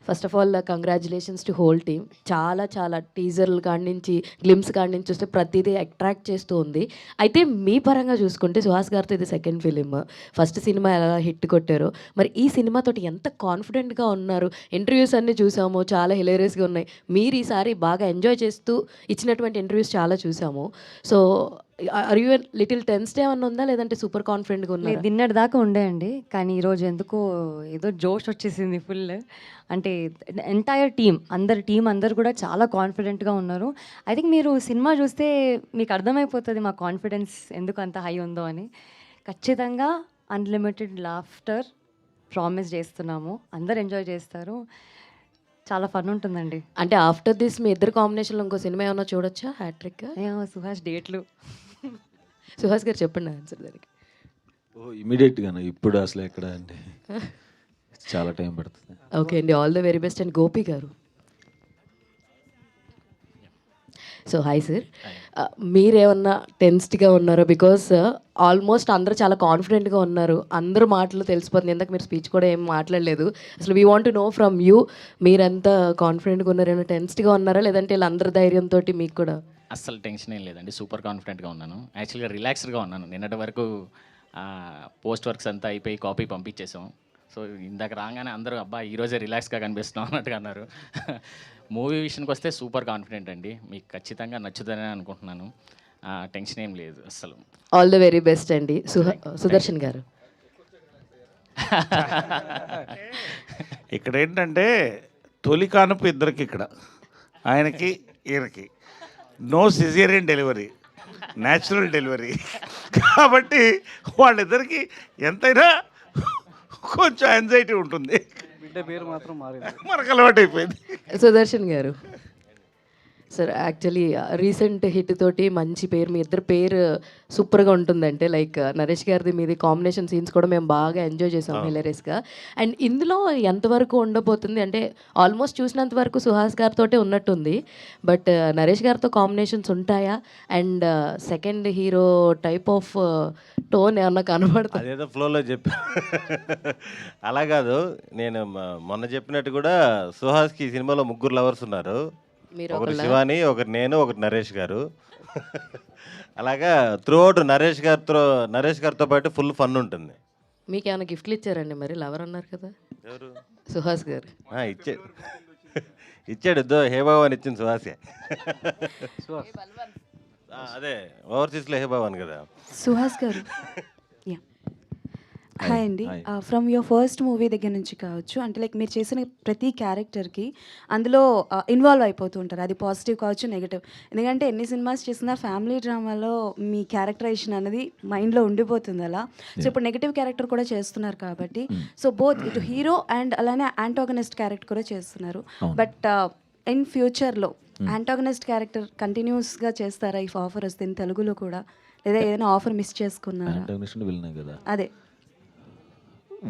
First of all congratulations to whole team. చాలా టీజర్లు కాడి నుంచి గ్లిమ్స్ కాడి నుంచి చూస్తే ప్రతిదీ అట్రాక్ట్ చేస్తూ ఉంది. అయితే మీ పరంగా చూసుకుంటే సుహాస్ గారితో ఇది సెకండ్ ఫిలిం. ఫస్ట్ సినిమా ఎలా హిట్ కొట్టారో, మరి ఈ సినిమాతోటి ఎంత కాన్ఫిడెంట్గా ఉన్నారు? ఇంటర్వ్యూస్ అన్నీ చూసాము, చాలా హిలేరియస్గా ఉన్నాయి. మీరు ఈసారి బాగా ఎంజాయ్ చేస్తూ ఇచ్చినటువంటి ఇంటర్వ్యూస్ చాలా చూసాము. So are you little tensed ఏమన్నా ఉందా, లేదంటే సూపర్ కాన్ఫిడెంట్గా ఉన్నారు? డిన్నర్ దాకా ఉండేయండి, కానీ ఈరోజు ఎందుకో ఏదో జోష్ వచ్చేసింది ఫుల్. అంటే ఎంటైర్ టీమ్ అందరు కూడా చాలా కాన్ఫిడెంట్గా ఉన్నారు. ఐ థింక్ మీరు సినిమా చూస్తే మీకు అర్థమైపోతుంది మా కాన్ఫిడెన్స్ ఎందుకు అంత హై ఉందో అని. ఖచ్చితంగా అన్లిమిటెడ్ లాఫ్టర్ ప్రామిస్ చేస్తున్నాము. అందరు ఎంజాయ్ చేస్తారు. చాలా ఫన్ ఉంటుందండి. అంటే ఆఫ్టర్ దిస్ మీ ఇద్దరు కాంబినేషన్లో ఇంకో సినిమా ఏమన్నా చూడొచ్చా? హ్యాట్రిక్? సుహాస్ డేట్లు. సుహాస్ గారు చెప్పండి ఆన్సర్ దానికి. ఇమీడియట్గాను ఇప్పుడు అసలు ఎక్కడ అండి, చాలా టైం పడుతుంది. ఓకే అండి, all the very best. And Gopi గారు. సో హాయ్ సార్, మీరేమన్నా టెన్స్డ్గా ఉన్నారో? బికాస్ ఆల్మోస్ట్ అందరూ చాలా కాన్ఫిడెంట్గా ఉన్నారు, అందరూ మాటలు తెలిసిపోతుంది. ఇందాక మీరు స్పీచ్ కూడా ఏం మాట్లాడలేదు. అసలు we want to know from you, మీరెంత కాన్ఫిడెంట్గా ఉన్నారు? ఏమైనా టెన్స్డ్గా ఉన్నారా, లేదంటే వీళ్ళందరి ధైర్యంతో మీకు కూడా? అస్సలు టెన్షన్ ఏం లేదండి, సూపర్ కాన్ఫిడెంట్గా ఉన్నాను. యాక్చువల్గా రిలాక్స్డ్గా ఉన్నాను. నిన్నటి వరకు పోస్ట్ వర్క్స్ అంతా అయిపోయి కాపీ పంపించేసాం. సో ఇందాక రాగానే అందరూ అబ్బా ఈరోజే రిలాక్స్గా కనిపిస్తున్నాం అన్నట్టుగా అన్నారు. మూవీ విషయానికి వస్తే సూపర్ కాన్ఫిడెంట్ అండి, మీకు ఖచ్చితంగా నచ్చుతుందని అనుకుంటున్నాను. టెన్షన్ ఏం లేదు అస్సలు. ఆల్ ద వెరీ బెస్ట్ అండి. సుదర్శన్ గారు. ఇక్కడ ఏంటంటే తొలి కానుపు ఇద్దరికి, ఇక్కడ ఆయనకి ఈయనకి no caesarean delivery, natural delivery. కాబట్టి వాళ్ళిద్దరికి ఎంతైనా కొంచెం యాంగ్జైటీ ఉంటుంది. బిడ్డ పేరు మాత్రం మారింది, మనకు అలవాటు అయిపోయింది. సుదర్శన్ గారు. సార్ యాక్చువల్లీ రీసెంట్ హిట్ తోటి మంచి పేరు, మీ ఇద్దరు పేరు సూపర్గా ఉంటుందంటే లైక్ నరేష్ గారిది మీది కాంబినేషన్ సీన్స్ కూడా మేము బాగా ఎంజాయ్ చేసాం హిలేరియస్గా. అండ్ ఇందులో ఎంతవరకు ఉండబోతుంది అంటే ఆల్మోస్ట్ చూసినంత వరకు సుహాస్ గారితో ఉన్నట్టుంది, బట్ నరేష్ గారితో కాంబినేషన్స్ ఉంటాయా? And second hero type of tone ఏమన్నా కనబడుతుంది? అదేదో ఫ్లోలో చెప్పి అలా కాదు, నేను మొన్న చెప్పినట్టు కూడా సుహాస్కి ఈ సినిమాలో 3 లవర్స్ ఉన్నారు. ఒకరు శివాని, ఒకరు నేను, ఒకరు నరేష్ గారు. అలాగా త్రూ అవుట్ నరేష్ గారితో పాటు ఫుల్ ఫన్ ఉంటుంది. మీకు ఏమైనా గిఫ్ట్లు ఇచ్చారండి? మరి లవర్ అన్నారు కదా. ఎవరు? సుహాస్ గారు. ఇచ్చాడు హే భగవాన్ ఇచ్చింది సుహాసే. అదే ఓవర్సీస్లో హే భగవాన్ కదా. సుహాస్ గారు, యా హాయ్ అండి. ఫ్రమ్ యువర్ ఫస్ట్ మూవీ దగ్గర నుంచి కావచ్చు, అంటే లైక్ మీరు చేసిన ప్రతి క్యారెక్టర్కి అందులో ఇన్వాల్వ్ అయిపోతూ ఉంటారు. అది పాజిటివ్ కావచ్చు, నెగిటివ్. ఎందుకంటే ఎన్ని సినిమాస్ చేసినా ఫ్యామిలీ డ్రామాలో మీ క్యారెక్టరైజేషన్ అనేది మైండ్లో ఉండిపోతుంది అలా. సో ఇప్పుడు నెగిటివ్ క్యారెక్టర్ కూడా చేస్తున్నారు కాబట్టి, సో బోత్ ఇటు హీరో అండ్ అలానే యాంటాగనిస్ట్ క్యారెక్టర్ కూడా చేస్తున్నారు. బట్ ఇన్ ఫ్యూచర్లో యాంటాగనిస్ట్ క్యారెక్టర్ కంటిన్యూస్గా చేస్తారా ఇఫ్ ఆఫర్ వస్తే తెలుగులో కూడా, లేదా ఏదైనా ఆఫర్ మిస్ చేసుకున్నారా? కదా అదే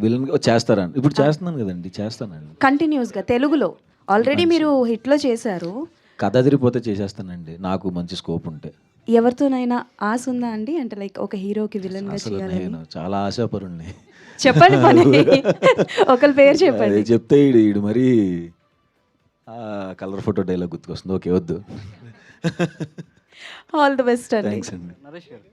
విలన్ చేస్తారండి, ఇప్పుడు చేస్తున్నాను కదండి, చేస్తానండి కంటిన్యూస్గా తెలుగులో. ఆల్రెడీ మీరు హిట్లో చేశారు, కథ అదిరిపోతే చేసేస్తానండి, నాకు మంచి స్కోప్ ఉంటే. ఎవరితోనైనా ఆశ ఉందా అండి, అంటే లైక్ ఒక హీరోకి విలన్గా అసలు చేయాలని? నేను చాలా ఆశాపరుణ్ణి. చెప్పండి పని ఒకరి పేరు చెప్పండి. చెప్తే ఈడు మరీ కలర్ ఫోటో డైలాగ్ గుర్తుకొస్తుంది. ఓకే వద్దు. ఆల్ ది బెస్ట్ అండి. థ్యాంక్స్ అండి. నరేష్ గారు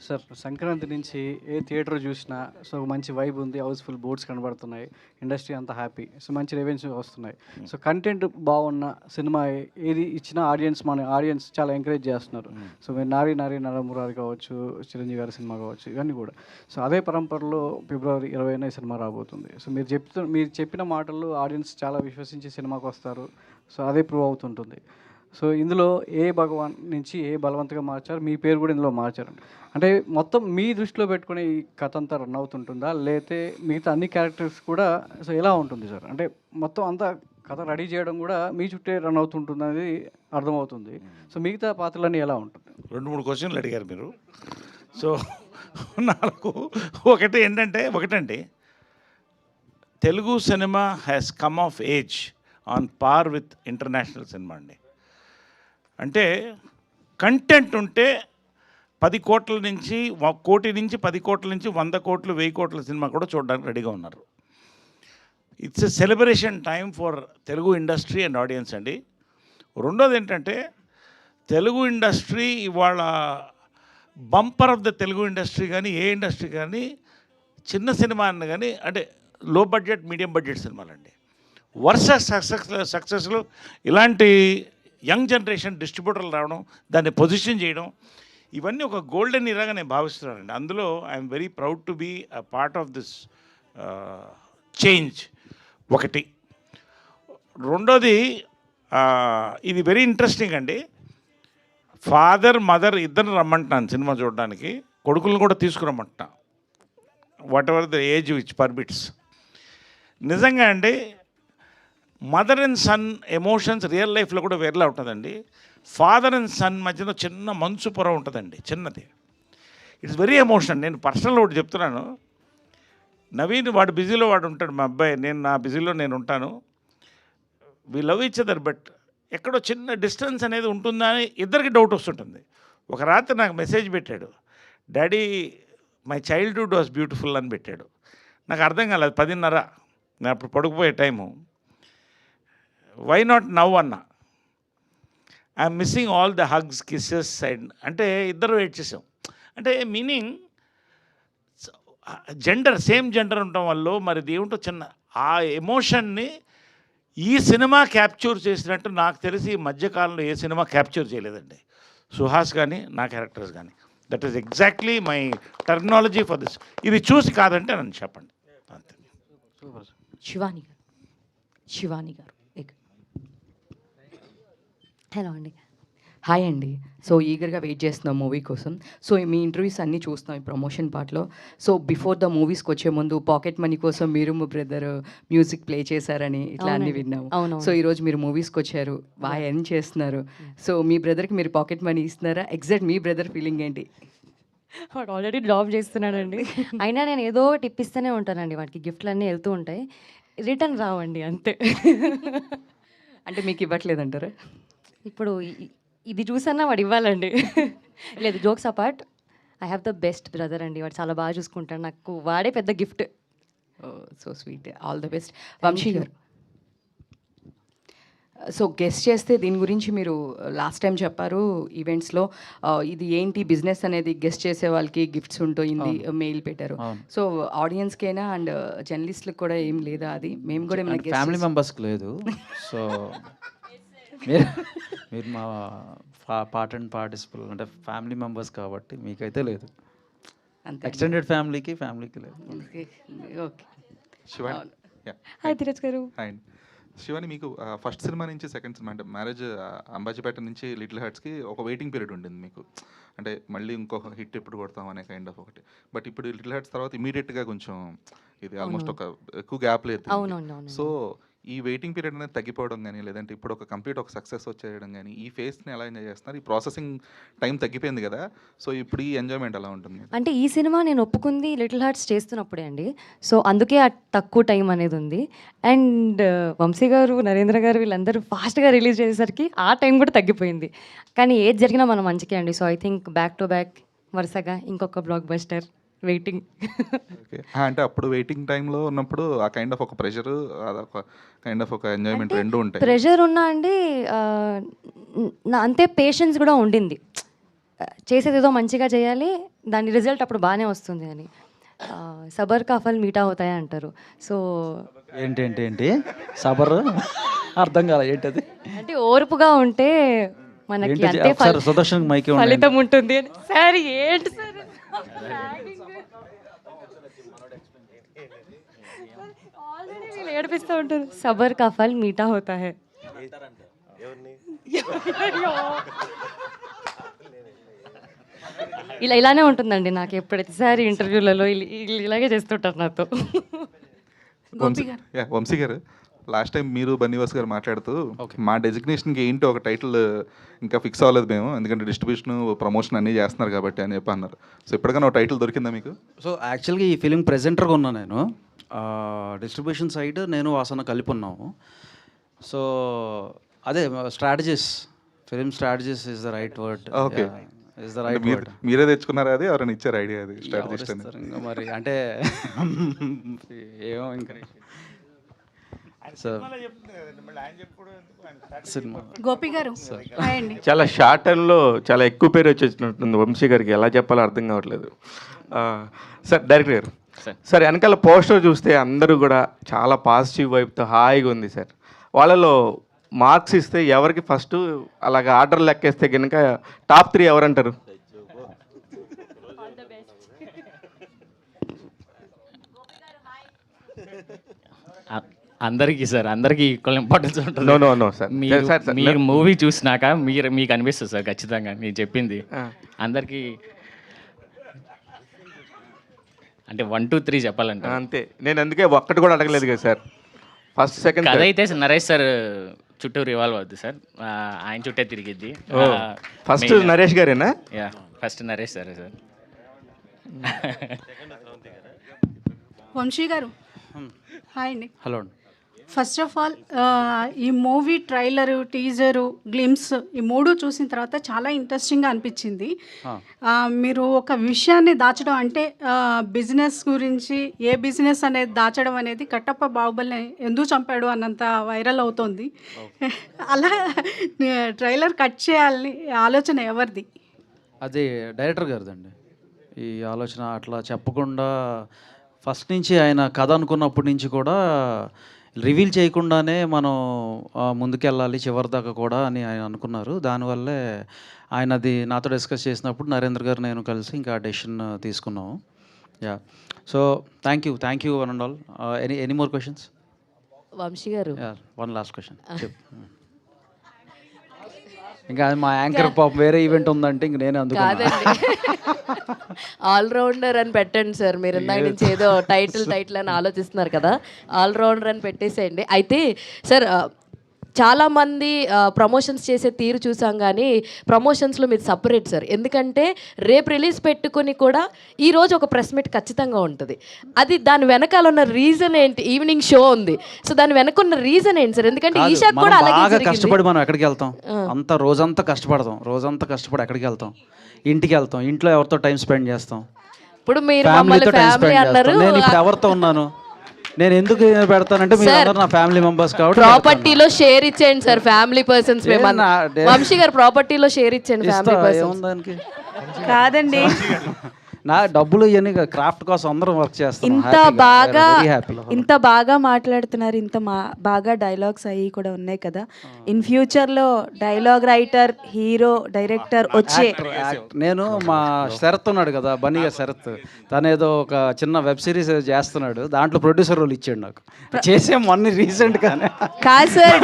సార్, సంక్రాంతి నుంచి ఏ థియేటర్ చూసినా సో మంచి వైబ్ ఉంది, హౌస్ఫుల్ బోర్డ్స్ కనబడుతున్నాయి, ఇండస్ట్రీ అంతా హ్యాపీ, సో మంచి రెవెన్యూ వస్తున్నాయి. సో కంటెంట్ బాగున్న సినిమా ఏది ఇచ్చినా మన ఆడియన్స్ చాలా ఎంకరేజ్ చేస్తున్నారు. సో మీరు నారీ నరమురారి కావచ్చు, చిరంజీవి గారి సినిమా కావచ్చు, ఇవన్నీ కూడా. సో అదే పరంపరలో ఫిబ్రవరి 20న ఈ సినిమా రాబోతుంది. సో మీరు చెప్పిన మాటల్లో ఆడియన్స్ చాలా విశ్వసించి సినిమాకి వస్తారు. సో అదే ప్రూవ్ అవుతుంటుంది. సో ఇందులో ఏ భగవాన్ నుంచి ఏ బలవంతంగా మార్చారు, మీ పేరు కూడా ఇందులో మార్చారు. అంటే మొత్తం మీ దృష్టిలో పెట్టుకుని ఈ కథ అంతా రన్ అవుతుంటుందా, లేకపోతే మిగతా అన్ని క్యారెక్టర్స్ కూడా సో ఎలా ఉంటుంది సార్? అంటే మొత్తం అంతా కథ రెడీ చేయడం కూడా మీ చుట్టే రన్ అవుతుంటుంది అనేది అర్థమవుతుంది. సో మిగతా పాత్రలన్నీ ఎలా ఉంటుంది? 2-3 క్వశ్చన్లు అడిగారు మీరు. సో నాకు ఒకటండి, Telugu cinema has come of age on par with international cinema అండి. అంటే కంటెంట్ ఉంటే 10 కోట్ల నుంచి 1 కోటి నుంచి 10 కోట్ల నుంచి 100 కోట్లు 1000 కోట్ల సినిమా కూడా చూడడానికి రెడీగా ఉన్నారు. It's a celebration time for Telugu industry and audience అండి. రెండోది ఏంటంటే, తెలుగు ఇండస్ట్రీ ఇవాళ bumper of the Telugu industry కానీ ఏ ఇండస్ట్రీ కానీ చిన్న సినిమా అన్న కానీ అంటే లో బడ్జెట్ మీడియం బడ్జెట్ సినిమాలండి. వరుస సక్సెస్లు ఇలాంటి యంగ్ జనరేషన్ డిస్ట్రిబ్యూటర్లు రావడం, దాన్ని పొజిషన్ చేయడం, ఇవన్నీ ఒక గోల్డెన్ ఇరాగా నేను భావిస్తున్నానండి. అందులో I'm very proud to be a part of this change. ఒకటి. రెండోది, ఇది వెరీ ఇంట్రెస్టింగ్ అండి. ఫాదర్ మదర్ ఇద్దరు రమ్మంటున్నాను సినిమా చూడడానికి, కొడుకులను కూడా తీసుకురమ్మంటున్నా, whatever the age which permits. నిజంగా అండి, mother and son emotions real లైఫ్లో కూడా వేరేలా ఉంటుందండి. ఫాదర్ అండ్ సన్ మధ్యలో చిన్న మంచు పొర ఉంటుందండి, చిన్నది. It's very emotional. నేను పర్సనల్ ఒకటి చెప్తున్నాను. నవీన్ వాడు బిజీలో వాడు ఉంటాడు, మా అబ్బాయి, నేను నా బిజీలో నేను ఉంటాను. We love each other, but ఎక్కడో చిన్న డిస్టెన్స్ అనేది ఉంటుందా అని ఇద్దరికి డౌట్ వస్తుంటుంది. ఒక రాత్రి నాకు మెసేజ్ పెట్టాడు, daddy my childhood was beautiful అని పెట్టాడు. నాకు అర్థం కాలేదు, 10:30 నేను అప్పుడు పడుకుపోయే టైము. వై నాట్ నవ్ అన్నా. I'm missing all the hugs, kisses and అంటే ఇద్దరు వెయిట్ చేసాం. అంటే మీనింగ్ జెండర్ సేమ్ జెండర్ ఉండటం వల్ల మరి దేవుంటో చిన్న ఆ ఎమోషన్ని ఈ సినిమా క్యాప్చర్ చేసినట్టు నాకు తెలిసి ఈ మధ్యకాలంలో ఏ సినిమా క్యాప్చర్ చేయలేదండి. సుహాస్ కానీ నా క్యారెక్టర్స్ కానీ. That is exactly my terminology for this. ఇది చూసి కాదంటే నన్ను చెప్పండి అంతే. శివాని గారు హలో అండి. హాయ్ అండి. సో ఈగర్గా వెయిట్ చేస్తున్నాం మూవీ కోసం. సో మీ ఇంటర్వ్యూస్ అన్నీ చూస్తున్నాం ఈ ప్రమోషన్ పార్ట్లో. సో బిఫోర్ ద మూవీస్కి వచ్చే ముందు పాకెట్ మనీ కోసం మీరు మీ బ్రదర్ మ్యూజిక్ ప్లే చేశారని ఇట్లా అన్నీ విన్నాము. సో ఈరోజు మీరు మూవీస్కి వచ్చారు, బాగా ఎర్న్ చేస్తున్నారు. సో మీ బ్రదర్కి మీరు పాకెట్ మనీ ఇస్తున్నారా? ఎగ్జాక్ట్ మీ బ్రదర్ ఫీలింగ్ ఏంటి? వాడు ఆల్రెడీ జాబ్ చేస్తున్నాడండి. అయినా నేను ఏదో ఒకటి ఇప్పిస్తూనే ఉంటానండి, వాడికి గిఫ్ట్లు అన్నీ వెళ్తూ ఉంటాయి, రిటర్న్ రావండి అంతే. అంటే మీకు ఇవ్వట్లేదంటారా? ఇప్పుడు ఇది చూసన్నా వాడు ఇవ్వాలండి. లేదు, jokes apart, I have the best brother అండి. వాడు చాలా బాగా చూసుకుంటాడు, నాకు వాడే పెద్ద gift. So sweet, all the best. Vamsi గారు, సో గెస్ట్ చేస్తే దీని గురించి మీరు లాస్ట్ టైం చెప్పారు ఈవెంట్స్లో, ఇది ఏంటి బిజినెస్ అనేది గెస్ట్ చేసే వాళ్ళకి గిఫ్ట్స్ ఉంటుంది, మెయిల్ పెట్టారు. సో ఆడియన్స్కైనా అండ్ జర్నలిస్ట్లకు కూడా ఏం లేదా? అది మేము కూడా ఏమైనా ఫ్యామిలీ మెంబర్స్కి లేదు. సో మీరు మా పార్ట్ అండ్ పార్టిసిపల్ అంటే ఫ్యామిలీ మెంబర్స్ కాబట్టి మీకైతే లేదు. ఎక్స్టెండెడ్ ఫ్యామిలీకి లేదు. ఓకే. శివాని. హాయ్ ధీరజ్ గారు. హాయ్ అండి. శివాని, మీకు ఫస్ట్ సినిమా నుంచి సెకండ్ సినిమా అంటే మ్యారేజ్ అంబాజీపేట నుంచి లిటిల్ హార్ట్స్కి ఒక వెయిటింగ్ పీరియడ్ ఉండింది మీకు, అంటే మళ్ళీ ఇంకొక హిట్ ఎప్పుడు కొడతాం అనే కైండ్ ఆఫ్ ఒకటి. బట్ ఇప్పుడు లిటిల్ హార్ట్స్ తర్వాత ఇమీడియట్గా కొంచెం ఇది ఆల్మోస్ట్ ఒక ఎక్కువ గ్యాప్ లేదు. సో ఈ వెయిటింగ్ పీరియడ్ అనేది తగ్గిపోవడం కానీ, లేదంటే ఇప్పుడు ఒక కంప్లీట్ ఒక సక్సెస్ వచ్చేయడం కానీ, ఈ ఫేస్ని ఎలా ఎంజాయ్ చేస్తున్నారు? ఈ ప్రాసెసింగ్ టైం తగ్గిపోయింది కదా, సో ఇప్పుడు ఈ ఎంజాయ్మెంట్ ఎలా ఉంటుంది? అంటే ఈ సినిమా నేను ఒప్పుకుంది లిటిల్ హార్ట్స్ చేస్తున్నప్పుడే అండి. సో అందుకే ఆ తక్కువ టైం అనేది ఉంది. అండ్ వంశీ గారు, నరేంద్ర గారు వీళ్ళందరూ ఫాస్ట్గా రిలీజ్ చేసేసరికి ఆ టైం కూడా తగ్గిపోయింది. కానీ ఏది జరిగినా మనం మంచికే అండి. So I think back to back వరుసగా ఇంకొక బ్లాక్ బస్టర్ వెయిటింగ్. ఓకే. అంటే అప్పుడు వెయిటింగ్ టైంలో ఉన్నప్పుడు ఆ కైండ్ ఆఫ్ ఒక ప్రెషర్, అదొక కైండ్ ఆఫ్ ఒక ఎంజాయ్మెంట్ రెండు ఉంటాయి. ప్రెషర్ ఉన్నా అండి, అంతే పేషెన్స్ కూడా ఉండింది. చేసేది ఏదో మంచిగా చేయాలి, దాని రిజల్ట్ అప్పుడు బాగానే వస్తుంది అని. సబర్ కా ఫల్ మీఠా హోతాయా అంటారు. సో ఏంటి సబర్ అర్థం కాలే ఏంటది? అంటే ఓర్పుగా ఉంటే మనకి అంతే సుదర్శన్ మైకి ఫలితం ఉంటుంది అని. సార్ ఏంటి సార్ ఏడిపిస్తూ ఉంటారు. సబర్ కా ఫల్ మీఠా హోతా హై. ఇలానే ఉంటుందండి నాకు ప్రతిసారి ఇంటర్వ్యూలలో ఇలాగే చేస్తుంటారు నాతో. వంశీ గారు, లాస్ట్ టైం మీరు బన్నీవాస్ గారు మాట్లాడుతూ మా డెసిగ్నేషన్కి ఏంటి ఒక టైటిల్ ఇంకా ఫిక్స్ అవ్వలేదు మేము, ఎందుకంటే డిస్ట్రిబ్యూషన్ ప్రమోషన్ అన్నీ చేస్తున్నారు కాబట్టి అని చెప్పి అన్నారు. సో ఎప్పటికైనా ఒక టైటిల్ దొరికిందా మీకు? సో యాక్చువల్గా ఈ ఫిలిం ప్రెజెంటర్గా ఉన్నా నేను, డిస్ట్రిబ్యూషన్ సైడ్ నేను వాసన కలిపి ఉన్నాము. సో అదే strategies, film strategies is the right word. Okay. Is the right word. మీరే తెచ్చుకున్నారా? అది ఎవరైనా ఇచ్చారు ఐడియా? అది స్ట్రాటజిస్ట్ ఇంకా మరి అంటే ఏమో ఇంకా గోపి గారు చాలా షార్ట్ టైంలో చాలా ఎక్కువ పేరు వచ్చేసినట్టుంది వంశీ గారికి, ఎలా చెప్పాలో అర్థం కావట్లేదు. సార్ డైరెక్టర్ గారు, సార్ వెనకాల పోస్టర్ చూస్తే అందరూ కూడా చాలా పాజిటివ్ వైపుతో హాయిగా ఉంది సార్. వాళ్ళలో మార్క్స్ ఇస్తే ఎవరికి ఫస్ట్ అలాగ ఆర్డర్ లెక్కేస్తే కనుక టాప్ 3 ఎవరంటారు? అందరికీ సార్, అందరికీ ఈక్వల్ ఇంపార్టెన్స్ ఉంటుంది. నో సార్, మీరు మూవీ చూసినాక మీకు అనిపిస్తుంది సార్ ఖచ్చితంగా నేను చెప్పింది అందరికీ. అంటే 1 2 3 చెప్పాలంటే అంతే. నేను అందుకే ఒక్కటి కూడా అడగలేదు కదా సార్. ఫస్ట్ సెకండ్ కథ అయితే నరేష్ సార్ చుట్టూ రివాల్వ్ అవుద్ది సార్, ఆయన చుట్టే తిరిగిద్ది. ఫస్ట్ నరేష్ గారేనా? Yeah, first Naresh sir. Vamsi garu hi అండి. హలో. ఫస్ట్ ఆఫ్ ఆల్ ఈ మూవీ ట్రైలరు, టీజరు, గ్లిమ్స్ ఈ 3 చూసిన తర్వాత చాలా ఇంట్రెస్టింగ్గా అనిపించింది. మీరు ఒక విషయాన్ని దాచడం అంటే బిజినెస్ గురించి, ఏ బిజినెస్ అనేది దాచడం అనేది కట్టప్ప బాహుబలిని ఎందుకు చంపాడు అన్నంత వైరల్ అవుతోంది. అలా ట్రైలర్ కట్ చేయాలని ఆలోచన ఎవరిది? అది డైరెక్టర్ గారిదండి. ఈ ఆలోచన అట్లా చెప్పకుండా ఫస్ట్ నుంచి ఆయన కథ అనుకున్నప్పటి నుంచి కూడా రివీల్ చేయకుండానే మనం ముందుకెళ్ళాలి చివరి దాకా కూడా అని ఆయన అనుకున్నారు. దానివల్లే ఆయన అది నాతో డిస్కస్ చేసినప్పుడు నరేంద్ర గారు నేను కలిసి ఇంకా డెసిషన్ తీసుకున్నాము. Yeah, so thank you one and all. Any more questions? Vamsi garu, one last question. ఇంకా మా యాంకర్ పాపం వేరే ఈవెంట్ ఉందంటే ఇంక నేనే అందుకు ఆల్రౌండర్ అని పెట్టండి సార్. మీరు ఇందాక నుంచి ఏదో టైటిల్ అని ఆలోచిస్తున్నారు కదా, ఆల్రౌండర్ అని పెట్టేసేయండి. అయితే సార్ చాలామంది ప్రమోషన్స్ చేసే తీరు చూసాం, కానీ ప్రమోషన్స్లో మీరు సపరేట్ సార్. ఎందుకంటే రేపు రిలీజ్ పెట్టుకుని కూడా ఈరోజు ఒక ప్రెస్ మీట్ ఖచ్చితంగా ఉంటుంది. అది దాని వెనకాల ఉన్న రీజన్ ఏంటి? ఈవినింగ్ షో ఉంది, సో దాని వెనక ఉన్న రీజన్ ఏంటి సార్? ఎందుకంటే ఈషా కూడా అలాగే కష్టపడి మనం ఎక్కడికి వెళ్తాం, రోజంతా కష్టపడతాం, రోజంతా కష్టపడి ఎక్కడికి వెళ్తాం, ఇంటికి వెళ్తాం, ఇంట్లో ఎవరితో టైం స్పెండ్ చేస్తాం. ఇప్పుడు మీరు ఫ్యామిలీ అన్నారు, నేను ఇప్పుడు ఎవరితో ఉన్నాను? నేను ఎందుకు పెడతానంటే మీరు అందరూ నా ఫ్యామిలీ మెంబర్స్ కాబట్టి ప్రాపర్టీలో షేర్ ఇచ్చేయండి సార్, ఫ్యామిలీ పర్సన్స్ మేము వంశీ గారు ప్రాపర్టీలో షేర్ ఇచ్చేయండి ఫ్యామిలీ పర్సన్స్. ఏముందానికి కాదండి, నా డబ్బులు ఇవన్నీ క్రాఫ్ట్ కోసం అందరం వర్క్ చేస్తాం. ఇంత బాగా మాట్లాడుతున్నారు, బాగా డైలాగ్స్ అవి కూడా ఉన్నాయి కదా. ఇన్ ఫ్యూచర్ లో డైలాగ్ రైటర్, హీరో, డైరెక్టర్ వచ్చే నేను మా శరత్ ఉన్నాడు కదా, బన్నీగా శరత్, తను ఏదో ఒక చిన్న వెబ్ సిరీస్ చేస్తున్నాడు, దాంట్లో ప్రొడ్యూసర్ రోల్ ఇచ్చాడు నాకు. చేసే మొన్న రీసెంట్ గానే. కాదు సార్,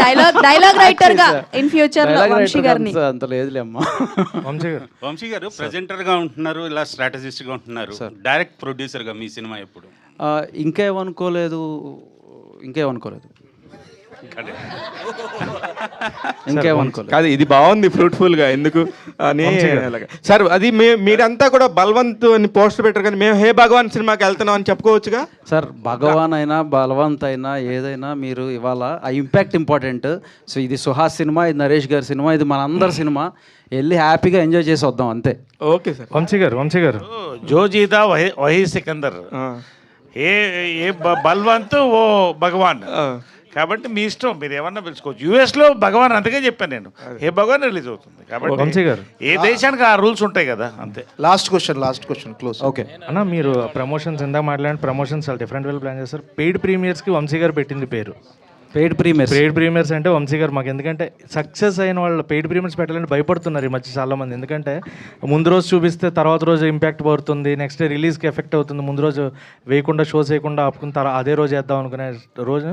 డైలాగ్ రైటర్ గా ఇన్ ఫ్యూచర్ లో వంశీ గారిని. అంత లేదులే అమ్మా. వంశీ గారు ప్రెజెంటర్ గా ఉంటున్నారు, ఇలా స్ట్రాటజిస్ట్ గా ఉంటున్నారు, డైరెక్ట్ ప్రొడ్యూసర్ గా మీ సినిమా ఎప్పుడు? ఇంకేమనుకోలేదు. కాదు, ఇది బాగుంది ఫ్రూట్ఫుల్గా ఎందుకు అని. సార్ అది మీరంతా కూడా బలవంత్ అని పోస్టర్ పెట్టారు కానీ మేము హే భగవాన్ సినిమాకి వెళ్తున్నాం అని చెప్పుకోవచ్చుగా సార్. భగవాన్ అయినా బలవంత్ అయినా ఏదైనా మీరు ఇవాళ ఆ ఇంపాక్ట్ ఇంపార్టెంట్. సో ఇది సుహాస్ సినిమా, ఇది నరేష్ గారి సినిమా, ఇది మనందరి సినిమా. వెళ్ళి హ్యాపీగా ఎంజాయ్ చేసి వద్దాం అంతే. Okay sir. వంశీ గారు జో జీతా వహీ సికందర్, ఏ బల్వంత్ ఓ భగవాన్. కాబట్టి మీ ఇష్టం, మీరు ఏమన్నా పిలుచుకోవచ్చు. యూఎస్లో భగవాన్ అంతకే చెప్పాను నేను, ఏ భగవాన్ రిలీజ్ అవుతుంది. కాబట్టి ఏ దేశానికి ఆ రూల్స్ ఉంటాయి కదా, అంతే. Last question close. ఓకే అన్న, మీరు ప్రమోషన్స్ ఇందాక మాట్లాడిన ప్రమోషన్స్ చాలా డిఫరెంట్ వేలో ప్లాన్ చేస్తారు. పెయిడ్ ప్రీమియర్స్కి వంశీ గారు పెట్టింది పేరు పెయిడ్ ప్రీమియర్స్ అంటే వంశీ గారు మాకు, ఎందుకంటే సక్సెస్ అయిన వాళ్ళు పెయిడ్ ప్రీమియర్స్ పెట్టాలని భయపడుతున్నారు ఈ మధ్య చాలామంది. ఎందుకంటే ముందు రోజు చూపిస్తే తర్వాత రోజు ఇంపాక్ట్ పడుతుంది, నెక్స్ట్ డే రిలీజ్కి ఎఫెక్ట్ అవుతుంది. ముందు రోజు వేయకుండా షోస్ వేయకుండా ఆపుకున్న అదే రోజు వేద్దాం అనుకునే రోజు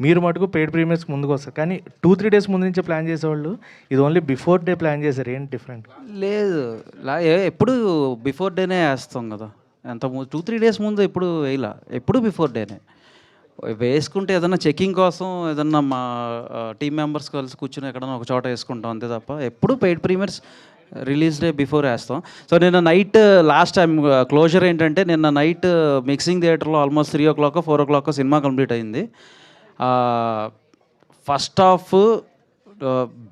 మీరు మటుకు పెయిడ్ ప్రీమియర్స్కి ముందుకు వస్తారు. కానీ 2-3 days ముందు నుంచే ప్లాన్ చేసేవాళ్ళు, ఇది ఓన్లీ బిఫోర్ డే ప్లాన్ చేశారు. ఏంటి డిఫరెంట్? లేదు, ఎప్పుడు బిఫోర్ డేనే వేస్తాం కదా. ఎంత 2-3 days ముందు ఎప్పుడు వేయలా, ఎప్పుడు బిఫోర్ డేనే వేసుకుంటే. ఏదన్నా చెకింగ్ కోసం ఏదన్నా మా టీమ్ మెంబర్స్ కలిసి కూర్చుని ఎక్కడన్నా ఒక చోట వేసుకుంటాం అంతే తప్ప ఎప్పుడు paid premieres release day before వేస్తాం. సో నిన్న నైట్ లాస్ట్ టైం క్లోజర్ ఏంటంటే, నిన్న నైట్ మిక్సింగ్ థియేటర్లో almost 3 o'clock 4 o'clock cinema complete అయింది. ఫస్ట్ హాఫ్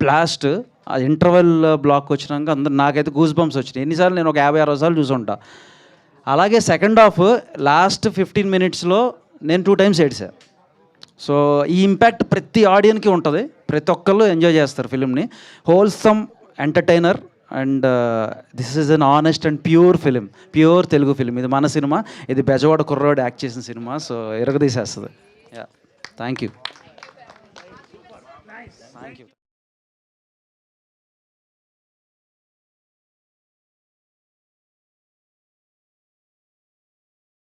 బ్లాస్ట్, ఆ ఇంటర్వెల్ బ్లాక్ వచ్చినాక అందరు నాకైతే గూస్ బంప్స్ వచ్చినాయి. ఎన్నిసార్లు నేను ఒక 50-60 సార్లు చూసుంటా. అలాగే సెకండ్ హాఫ్ లాస్ట్ 15 minutesలో నేను 2 times ఏడ్చాను. సో ఈ ఇంపాక్ట్ ప్రతి ఆడియన్కి ఉంటుంది, ప్రతి ఒక్కళ్ళు ఎంజాయ్ చేస్తారు ఫిలింని. Wholesome entertainer and this is an honest and pure film, pure Telugu film. ఇది మన సినిమా, ఇది బెజవాడ కుర్రోడు యాక్ట్ చేసిన సినిమా. సో ఎరగదీసేస్తుంది. Thank you.